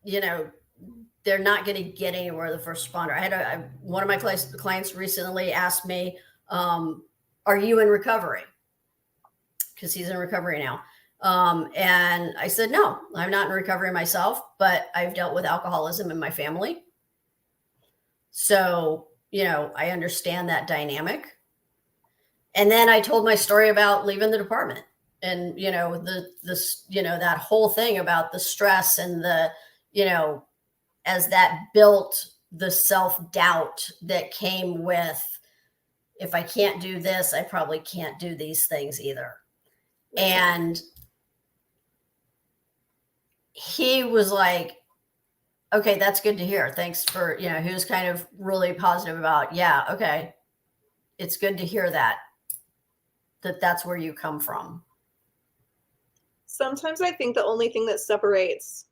they're not going to get anywhere, the first responder. I had one of my clients recently asked me, are you in recovery? Because he's in recovery now. And I said, no, I'm not in recovery myself, but I've dealt with alcoholism in my family. So, I understand that dynamic. And then I told my story about leaving the department and, that whole thing about the stress and the, as that built the self-doubt that came with, if I can't do this, I probably can't do these things either. And he was like, okay, that's good to hear. Thanks for, he was kind of really positive about, yeah, okay. It's good to hear that's where you come from. Sometimes I think the only thing that separates,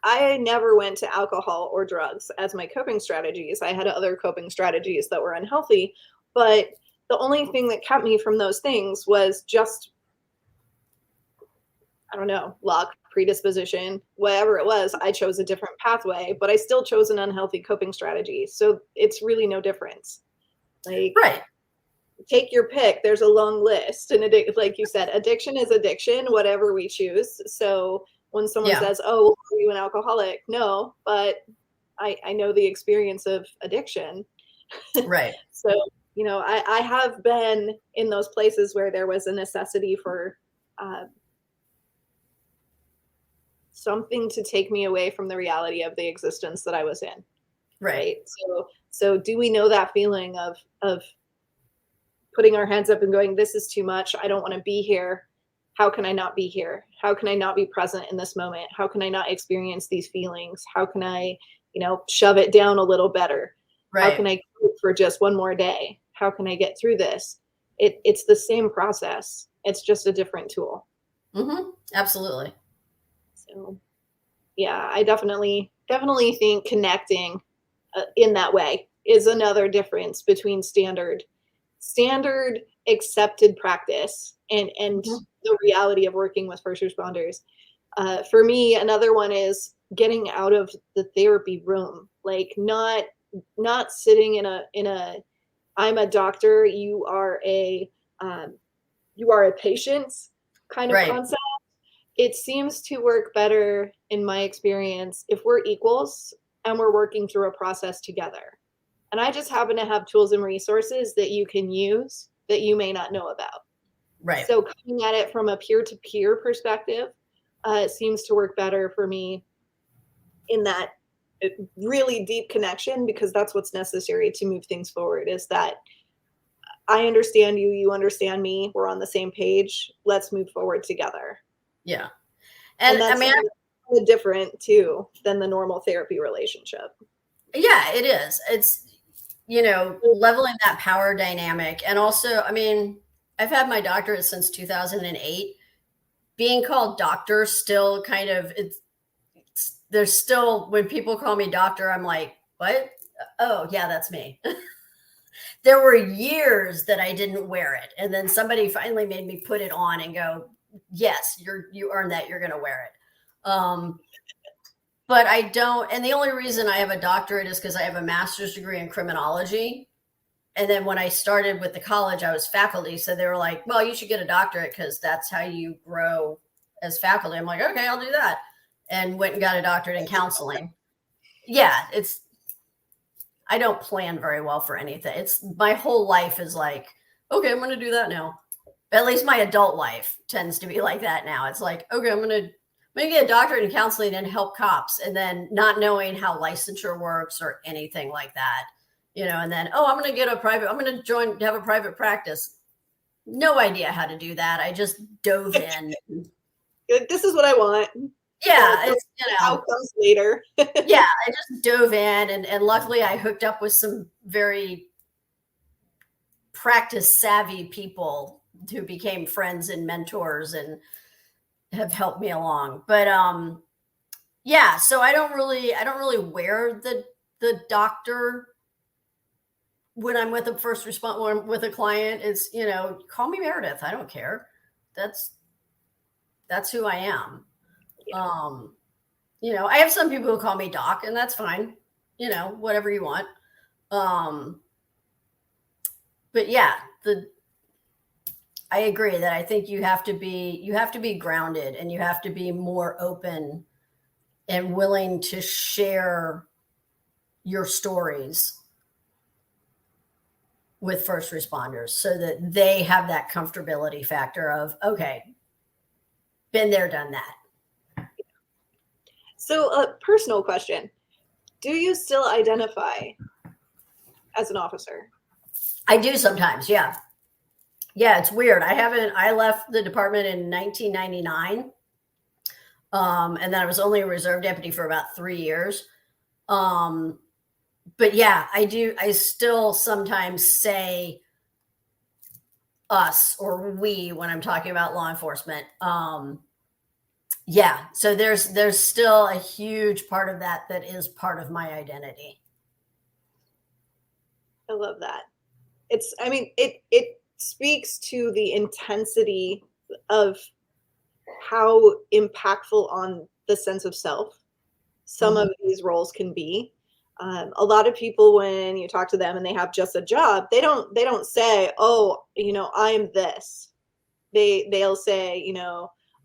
I never went to alcohol or drugs as my coping strategies. I had other coping strategies that were unhealthy, but the only thing that kept me from those things was just, I don't know, luck, predisposition, whatever it was. I chose a different pathway, but I still chose an unhealthy coping strategy. So it's really no difference. Like, right. Take your pick. There's a long list. And like you said, addiction is addiction, whatever we choose. So when someone says, oh, are you an alcoholic? No, but I know the experience of addiction. Right. So, I have been in those places where there was a necessity for something to take me away from the reality of the existence that I was in. Right. So do we know that feeling of putting our hands up and going, this is too much. I don't want to be here. How can I not be here? How can I not be present in this moment? How can I not experience these feelings? How can I, shove it down a little better? Right. How can I cope for just one more day? How can I get through this? It's the same process. It's just a different tool. Mm-hmm. Absolutely. So, yeah, I definitely think connecting in that way is another difference between standard accepted practice and mm-hmm. the reality of working with first responders. For me, another one is getting out of the therapy room, like not sitting in a I'm a doctor, you are a patient kind of concept. It seems to work better, in my experience, if we're equals and we're working through a process together. And I just happen to have tools and resources that you can use that you may not know about. Right. So coming at it from a peer-to-peer perspective seems to work better for me in that really deep connection, because that's what's necessary to move things forward, is that I understand you, you understand me, we're on the same page, let's move forward together. Yeah. And that's different too than the normal therapy relationship. Yeah, it is. It's, leveling that power dynamic. And also, I've had my doctorate since 2008. Being called doctor still kind of, there's still, when people call me doctor, I'm like, what? Oh, yeah, that's me. There were years that I didn't wear it. And then somebody finally made me put it on and go, yes, you earned that. You're going to wear it. But I don't. And the only reason I have a doctorate is because I have a master's degree in criminology. And then when I started with the college, I was faculty. So they were like, well, you should get a doctorate because that's how you grow as faculty. I'm like, okay, I'll do that. And went and got a doctorate in counseling. Yeah, I don't plan very well for anything. It's my whole life is like, okay, I'm going to do that now. At least my adult life tends to be like that now. It's like, okay, I'm going to get a doctorate in counseling and help cops, and then not knowing how licensure works or anything like that, and then, I'm going to have a private practice. No idea how to do that. I just dove in. This is what I want. Yeah, it's outcomes later. Yeah, I just dove in, and luckily I hooked up with some very practice savvy people who became friends and mentors and have helped me along. But yeah, so I don't really wear the doctor when I'm with a first responder, when I'm with a client. It's, call me Meredith. I don't care. That's who I am. Yeah. I have some people who call me doc, and that's fine. Whatever you want. But yeah, I agree that I think you have to be grounded, and you have to be more open and willing to share your stories with first responders so that they have that comfortability factor of, okay, been there, done that. So a personal question. Do you still identify as an officer? I do sometimes. Yeah. Yeah. It's weird. I left the department in 1999. And then I was only a reserve deputy for about 3 years. But yeah, I still sometimes say us or we when I'm talking about law enforcement. Yeah. So there's still a huge part of that is part of my identity. I love that. It speaks to the intensity of how impactful on the sense of self some of these roles can be. A lot of people, when you talk to them and they have just a job, they don't say, oh, I'm this. They'll say,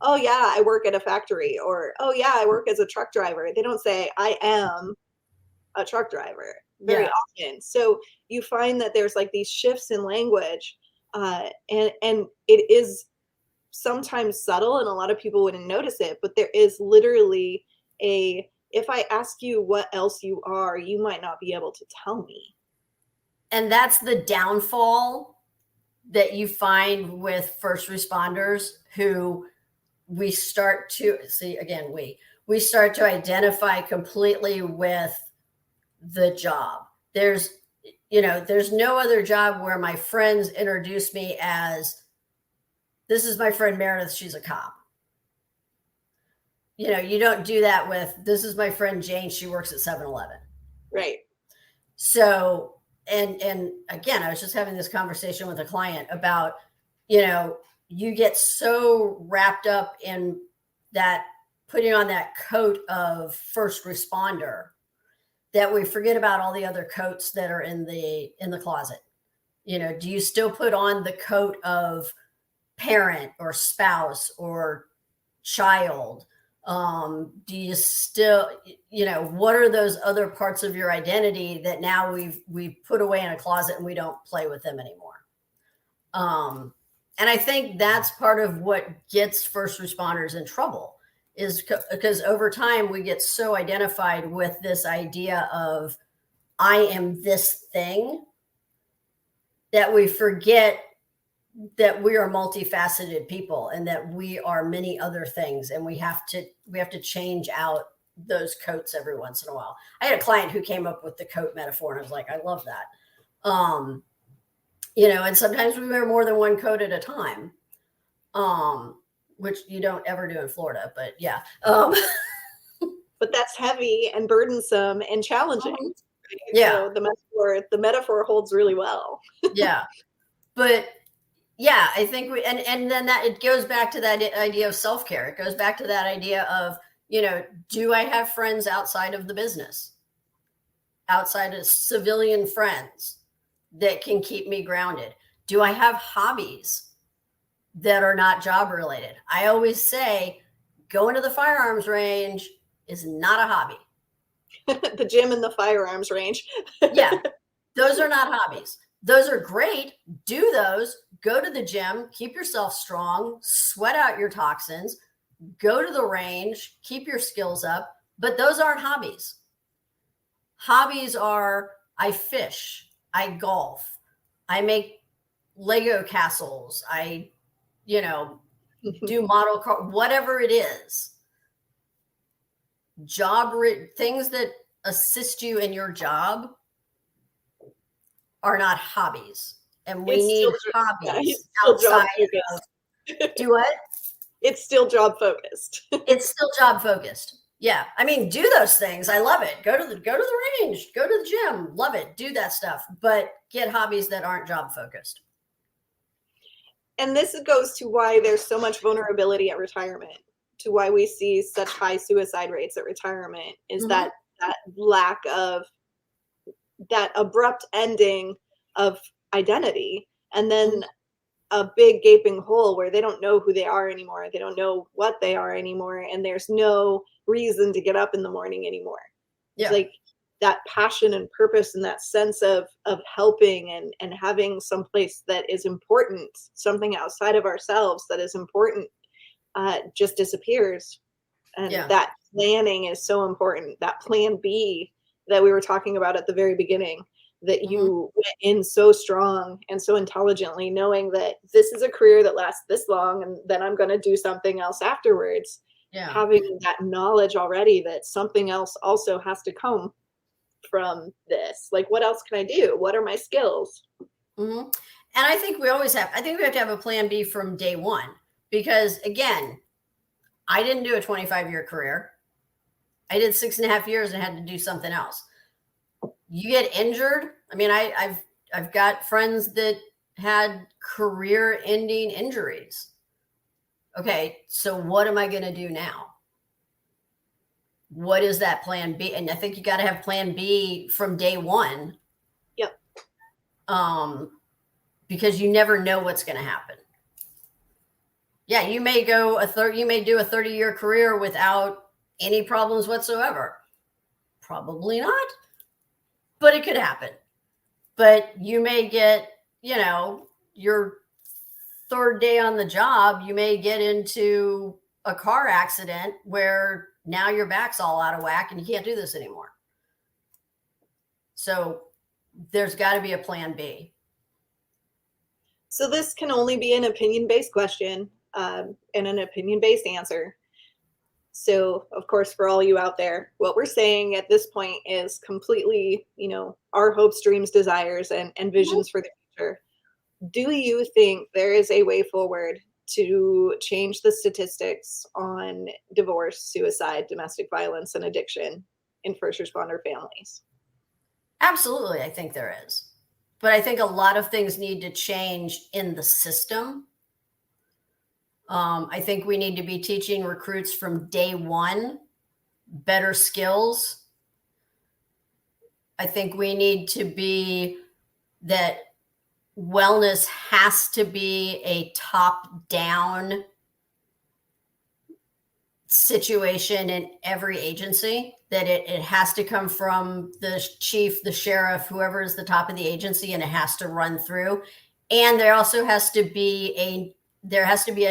oh yeah, I work at a factory, or oh yeah, I work as a truck driver. They don't say I am a truck driver very often. So you find that there's like these shifts in language, and it is sometimes subtle, and a lot of people wouldn't notice it, but there is literally if I ask you what else you are, you might not be able to tell me. And that's the downfall that you find with first responders who we start to see, again, we start to identify completely with the job. There's no other job where my friends introduce me as, this is my friend Meredith, she's a cop. You don't do that with, this is my friend Jane, she works at 7-Eleven. Right. So, and again, I was just having this conversation with a client about, you get so wrapped up in that, putting on that coat of first responder, that we forget about all the other coats that are in the closet. Do you still put on the coat of parent or spouse or child? Do you still, what are those other parts of your identity that now we've put away in a closet and we don't play with them anymore? And I think that's part of what gets first responders in trouble, is because over time we get so identified with this idea of, I am this thing, that we forget that we are multifaceted people and that we are many other things. And we have to change out those coats every once in a while. I had a client who came up with the coat metaphor, and I was like, I love that. And sometimes we wear more than one coat at a time, which you don't ever do in Florida, but yeah. But that's heavy and burdensome and challenging. Yeah. So the metaphor holds really well. Yeah. But Yeah, I think and then that it goes back to that idea of self-care. It goes back to that idea of, do I have friends outside of the business, outside of civilian friends that can keep me grounded? Do I have hobbies that are not job related? I always say going to the firearms range is not a hobby. The gym and the firearms range. Yeah, those are not hobbies. Those are great. Do those. Go to the gym, keep yourself strong, sweat out your toxins, go to the range, keep your skills up. But those aren't hobbies. Hobbies are I fish, I golf, I make Lego castles, I, do model car, whatever it is. Things that assist you in your job are not hobbies. And we need hobbies outside of do what? It's still job focused. It's still job focused. Yeah. I mean, do those things. I love it. Go to the range, go to the gym, love it. Do that stuff, but get hobbies that aren't job focused. And this goes to why there's so much vulnerability at retirement, to why we see such high suicide rates at retirement, is that lack of that abrupt ending of identity, and then a big gaping hole where they don't know who they are anymore. They don't know what they are anymore. And there's no reason to get up in the morning anymore. Yeah. It's like that passion and purpose and that sense of helping and having some place that is important, something outside of ourselves that is important, just disappears. And that planning is so important. That plan B that we were talking about at the very beginning, that you went in so strong and so intelligently, knowing that this is a career that lasts this long and then I'm going to do something else afterwards. Yeah. Having that knowledge already that something else also has to come from this. Like, what else can I do? What are my skills? And I think we have to have a plan B from day one, because again, I didn't do a 25-year career. I did 6.5 years and had to do something else. You get injured. I mean, I've got friends that had career-ending injuries. Okay, so what am I going to do now? What is that plan B? And I think you got to have plan B from day one. Yep. Because you never know what's going to happen. Yeah, you may do a 30-year career without any problems whatsoever. Probably not. But it could happen. But you may get, your third day on the job, you may get into a car accident where now your back's all out of whack and you can't do this anymore. So there's got to be a plan B. So this can only be an opinion-based question and an opinion-based answer. So, of course, for all you out there, what we're saying at this point is completely, our hopes, dreams, desires, and visions for the future. Do you think there is a way forward to change the statistics on divorce, suicide, domestic violence, and addiction in first responder families? Absolutely, I think there is. But I think a lot of things need to change in the system. I think we need to be teaching recruits from day one better skills. I think we need to be that wellness has to be a top-down situation in every agency, that it has to come from the chief, the sheriff, whoever is the top of the agency, and it has to run through. And there also has to be a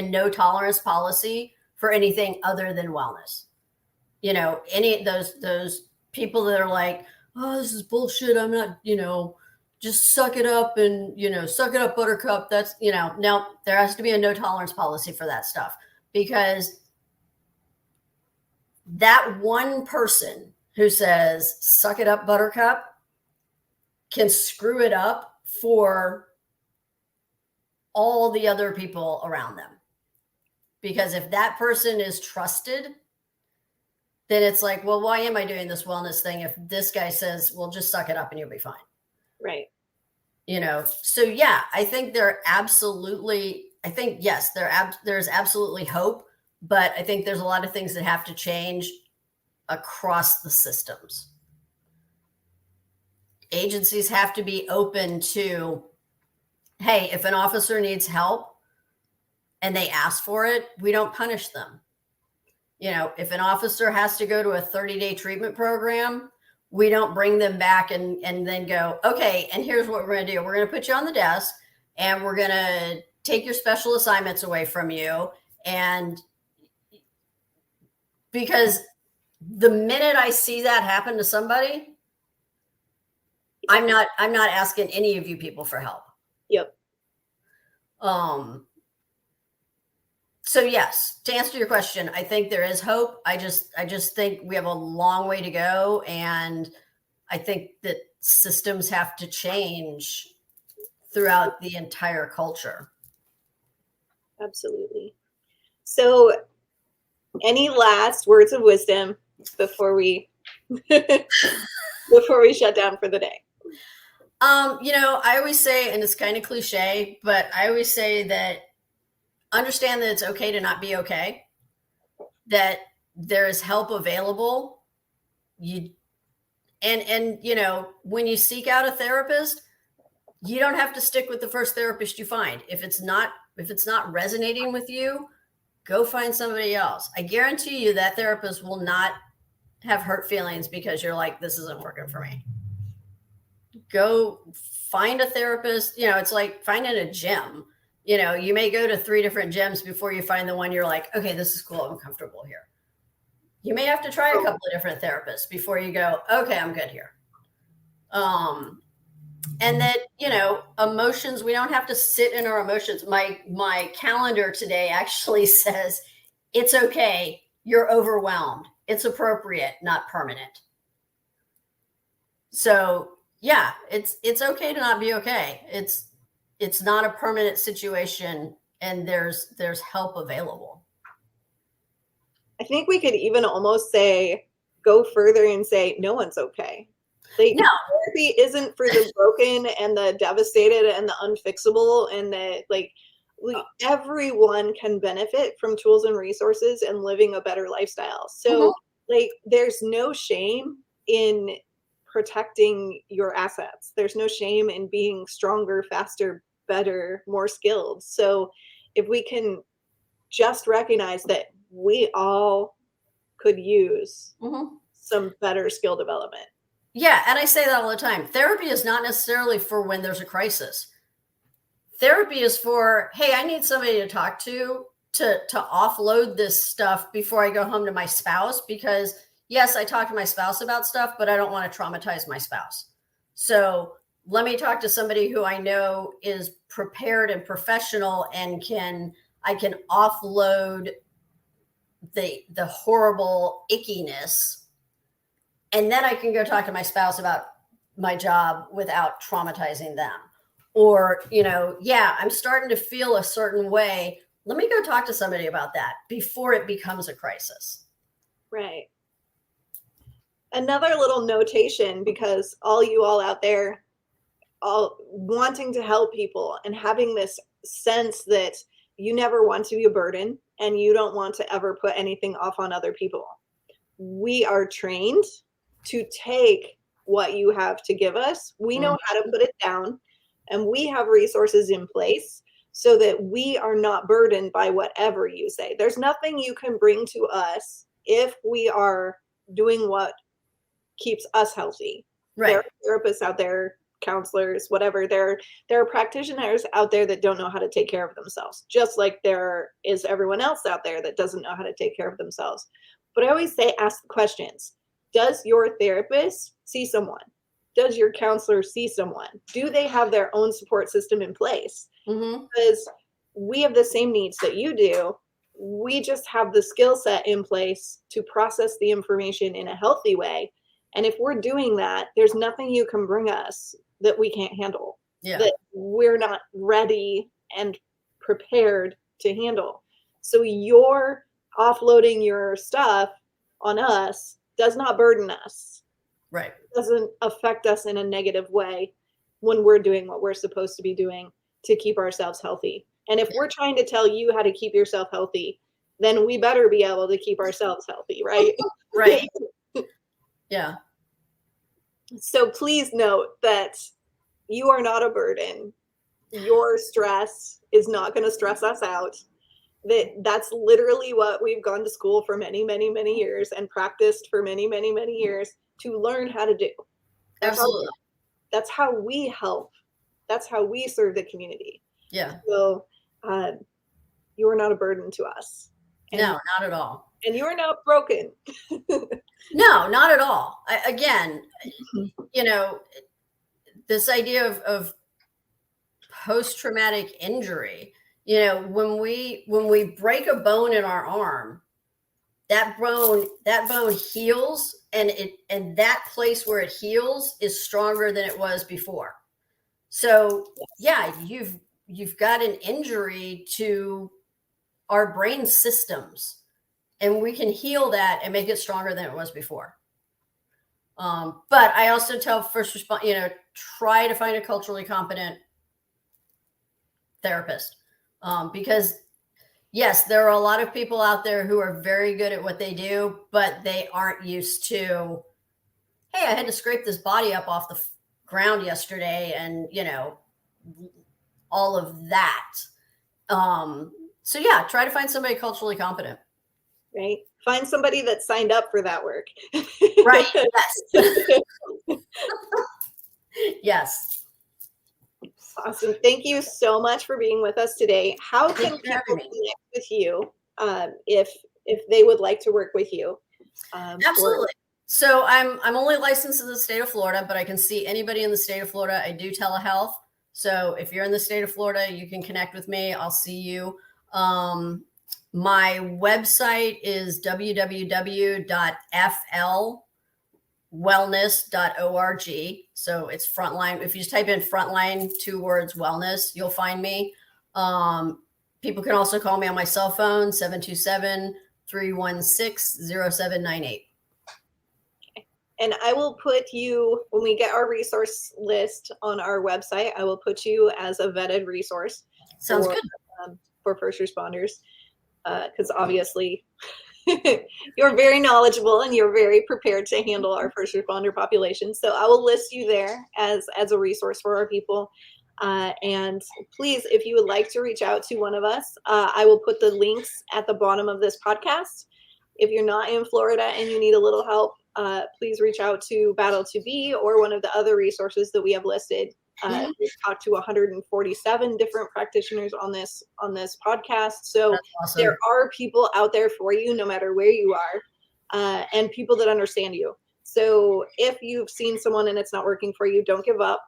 no tolerance policy for anything other than wellness. Any of those people that are like, oh, this is bullshit, I'm not, just suck it up and, suck it up, buttercup. That's, no, there has to be a no tolerance policy for that stuff, because that one person who says, suck it up, buttercup, can screw it up for all the other people around them. Because if that person is trusted, then it's like, well, why am I doing this wellness thing if this guy says, well, just suck it up and you'll be fine? Right. So yeah, I think yes, there's absolutely hope, but I think there's a lot of things that have to change across the systems. Agencies have to be open to, hey, if an officer needs help and they ask for it, we don't punish them. If an officer has to go to a 30-day treatment program, we don't bring them back and then go, okay, and here's what we're going to do. We're going to put you on the desk and we're going to take your special assignments away from you. And because the minute I see that happen to somebody, I'm not asking any of you people for help. Yep. So yes, to answer your question, I think there is hope. I just think we have a long way to go. And I think that systems have to change throughout the entire culture. Absolutely. So any last words of wisdom before we shut down for the day? I always say, and it's kind of cliche, but I always say that understand that it's okay to not be okay, that there is help available. When you seek out a therapist, you don't have to stick with the first therapist you find. If it's not resonating with you, go find somebody else. I guarantee you that therapist will not have hurt feelings because you're like, this isn't working for me. Go find a therapist. It's like finding a gym. You may go to 3 different gyms before you find the one you're like, okay, this is cool. I'm comfortable here. You may have to try a couple of different therapists before you go, okay, I'm good here. And that, emotions, we don't have to sit in our emotions. My calendar today actually says, it's okay. You're overwhelmed. It's appropriate, not permanent. So yeah, it's okay to not be okay. It's not a permanent situation, and there's help available. I think we could even almost go further and say no one's okay. No. Therapy isn't for the broken and the devastated and the unfixable, and everyone can benefit from tools and resources and living a better lifestyle. So there's no shame in protecting your assets. There's no shame in being stronger, faster, better, more skilled. So if we can just recognize that we all could use some better skill development. Yeah. And I say that all the time. Therapy is not necessarily for when there's a crisis. Therapy is for, hey, I need somebody to talk to offload this stuff before I go home to my spouse, because yes, I talk to my spouse about stuff, but I don't want to traumatize my spouse. So let me talk to somebody who I know is prepared and professional and I can offload the horrible ickiness. And then I can go talk to my spouse about my job without traumatizing them. Or, I'm starting to feel a certain way. Let me go talk to somebody about that before it becomes a crisis. Right. Another little notation, because all out there, all wanting to help people and having this sense that you never want to be a burden and you don't want to ever put anything off on other people. We are trained to take what you have to give us. We know how to put it down, and we have resources in place so that we are not burdened by whatever you say. There's nothing you can bring to us if we are doing what keeps us healthy. Right. There are therapists out there, counselors, whatever. There are practitioners out there that don't know how to take care of themselves, just like there is everyone else out there that doesn't know how to take care of themselves. But I always say, ask the questions. Does your therapist see someone? Does your counselor see someone? Do they have their own support system in place? Because we have the same needs that you do. We just have the skill set in place to process the information in a healthy way. And if we're doing that, there's nothing you can bring us that we can't handle, that we're not ready and prepared to handle. So you're offloading your stuff on us does not burden us. Right. It doesn't affect us in a negative way. when we're doing what we're supposed to be doing to keep ourselves healthy. And if we're trying to tell you how to keep yourself healthy, then we better be able to keep ourselves healthy, right? Right. Yeah. So please note that you are not a burden. Your stress is not going to stress us out. That's literally what we've gone to school for many, many, many years and practiced for many, many, many years to learn how to do. Absolutely. That's how we help. That's how we serve the community. Yeah. So you are not a burden to us. And, no, not at all. And you are not broken. No, not at all. Again, you know, this idea of post-traumatic injury, you know, when we break a bone in our arm, that bone heals, and that place where it heals is stronger than it was before. So yeah, you've got an injury to our brain systems, and we can heal that and make it stronger than it was before. But I also tell first responders, you know, try to find a culturally competent therapist, because yes, there are a lot of people out there who are very good at what they do, but they aren't used to, hey, I had to scrape this body up off the ground yesterday, and you know, all of that. So yeah, try to find somebody culturally competent. Right. Find somebody that signed up for that work. Right. Yes. Yes. Awesome. Thank you so much for being with us today. How can people connect with you if they would like to work with you? Absolutely. So I'm only licensed in the state of Florida, but I can see anybody in the state of Florida. I do telehealth. So if you're in the state of Florida, you can connect with me. I'll see you. My website is www.flwellness.org. So it's Frontline. If you just type in Frontline, 2 words, wellness, you'll find me. People can also call me on my cell phone, 727-316-0798. And I will put you, when we get our resource list on our website, I will put you as a vetted resource. Sounds good. For first responders. Because obviously you're very knowledgeable and you're very prepared to handle our first responder population. So I will list you there as a resource for our people. And please, if you would like to reach out to one of us, I will put the links at the bottom of this podcast. If you're not in Florida and you need a little help, please reach out to Battle to Be or one of the other resources that we have listed. We've talked to 147 different practitioners on this podcast. So awesome. There are people out there for you, no matter where you are, and people that understand you. So if you've seen someone and it's not working for you, don't give up.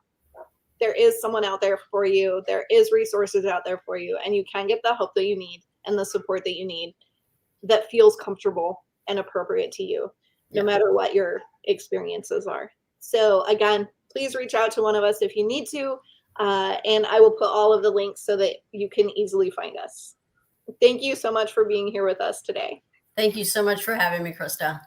There is someone out there for you. There is resources out there for you, and you can get the help that you need and the support that you need that feels comfortable and appropriate to you, no matter what your experiences are. So again, please reach out to one of us if you need to, and I will put all of the links so that you can easily find us. Thank you so much for being here with us today. Thank you so much for having me, Krista.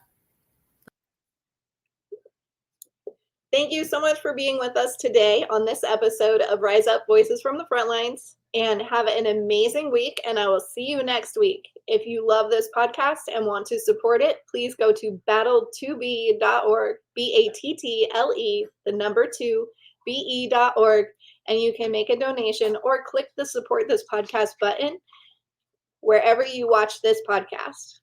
Thank you so much for being with us today on this episode of Rise Up Voices from the Frontlines, and have an amazing week, and I will see you next week. If you love this podcast and want to support it, please go to battle2be.org, BATTLE, the number 2, BE.org, and you can make a donation or click the support this podcast button wherever you watch this podcast.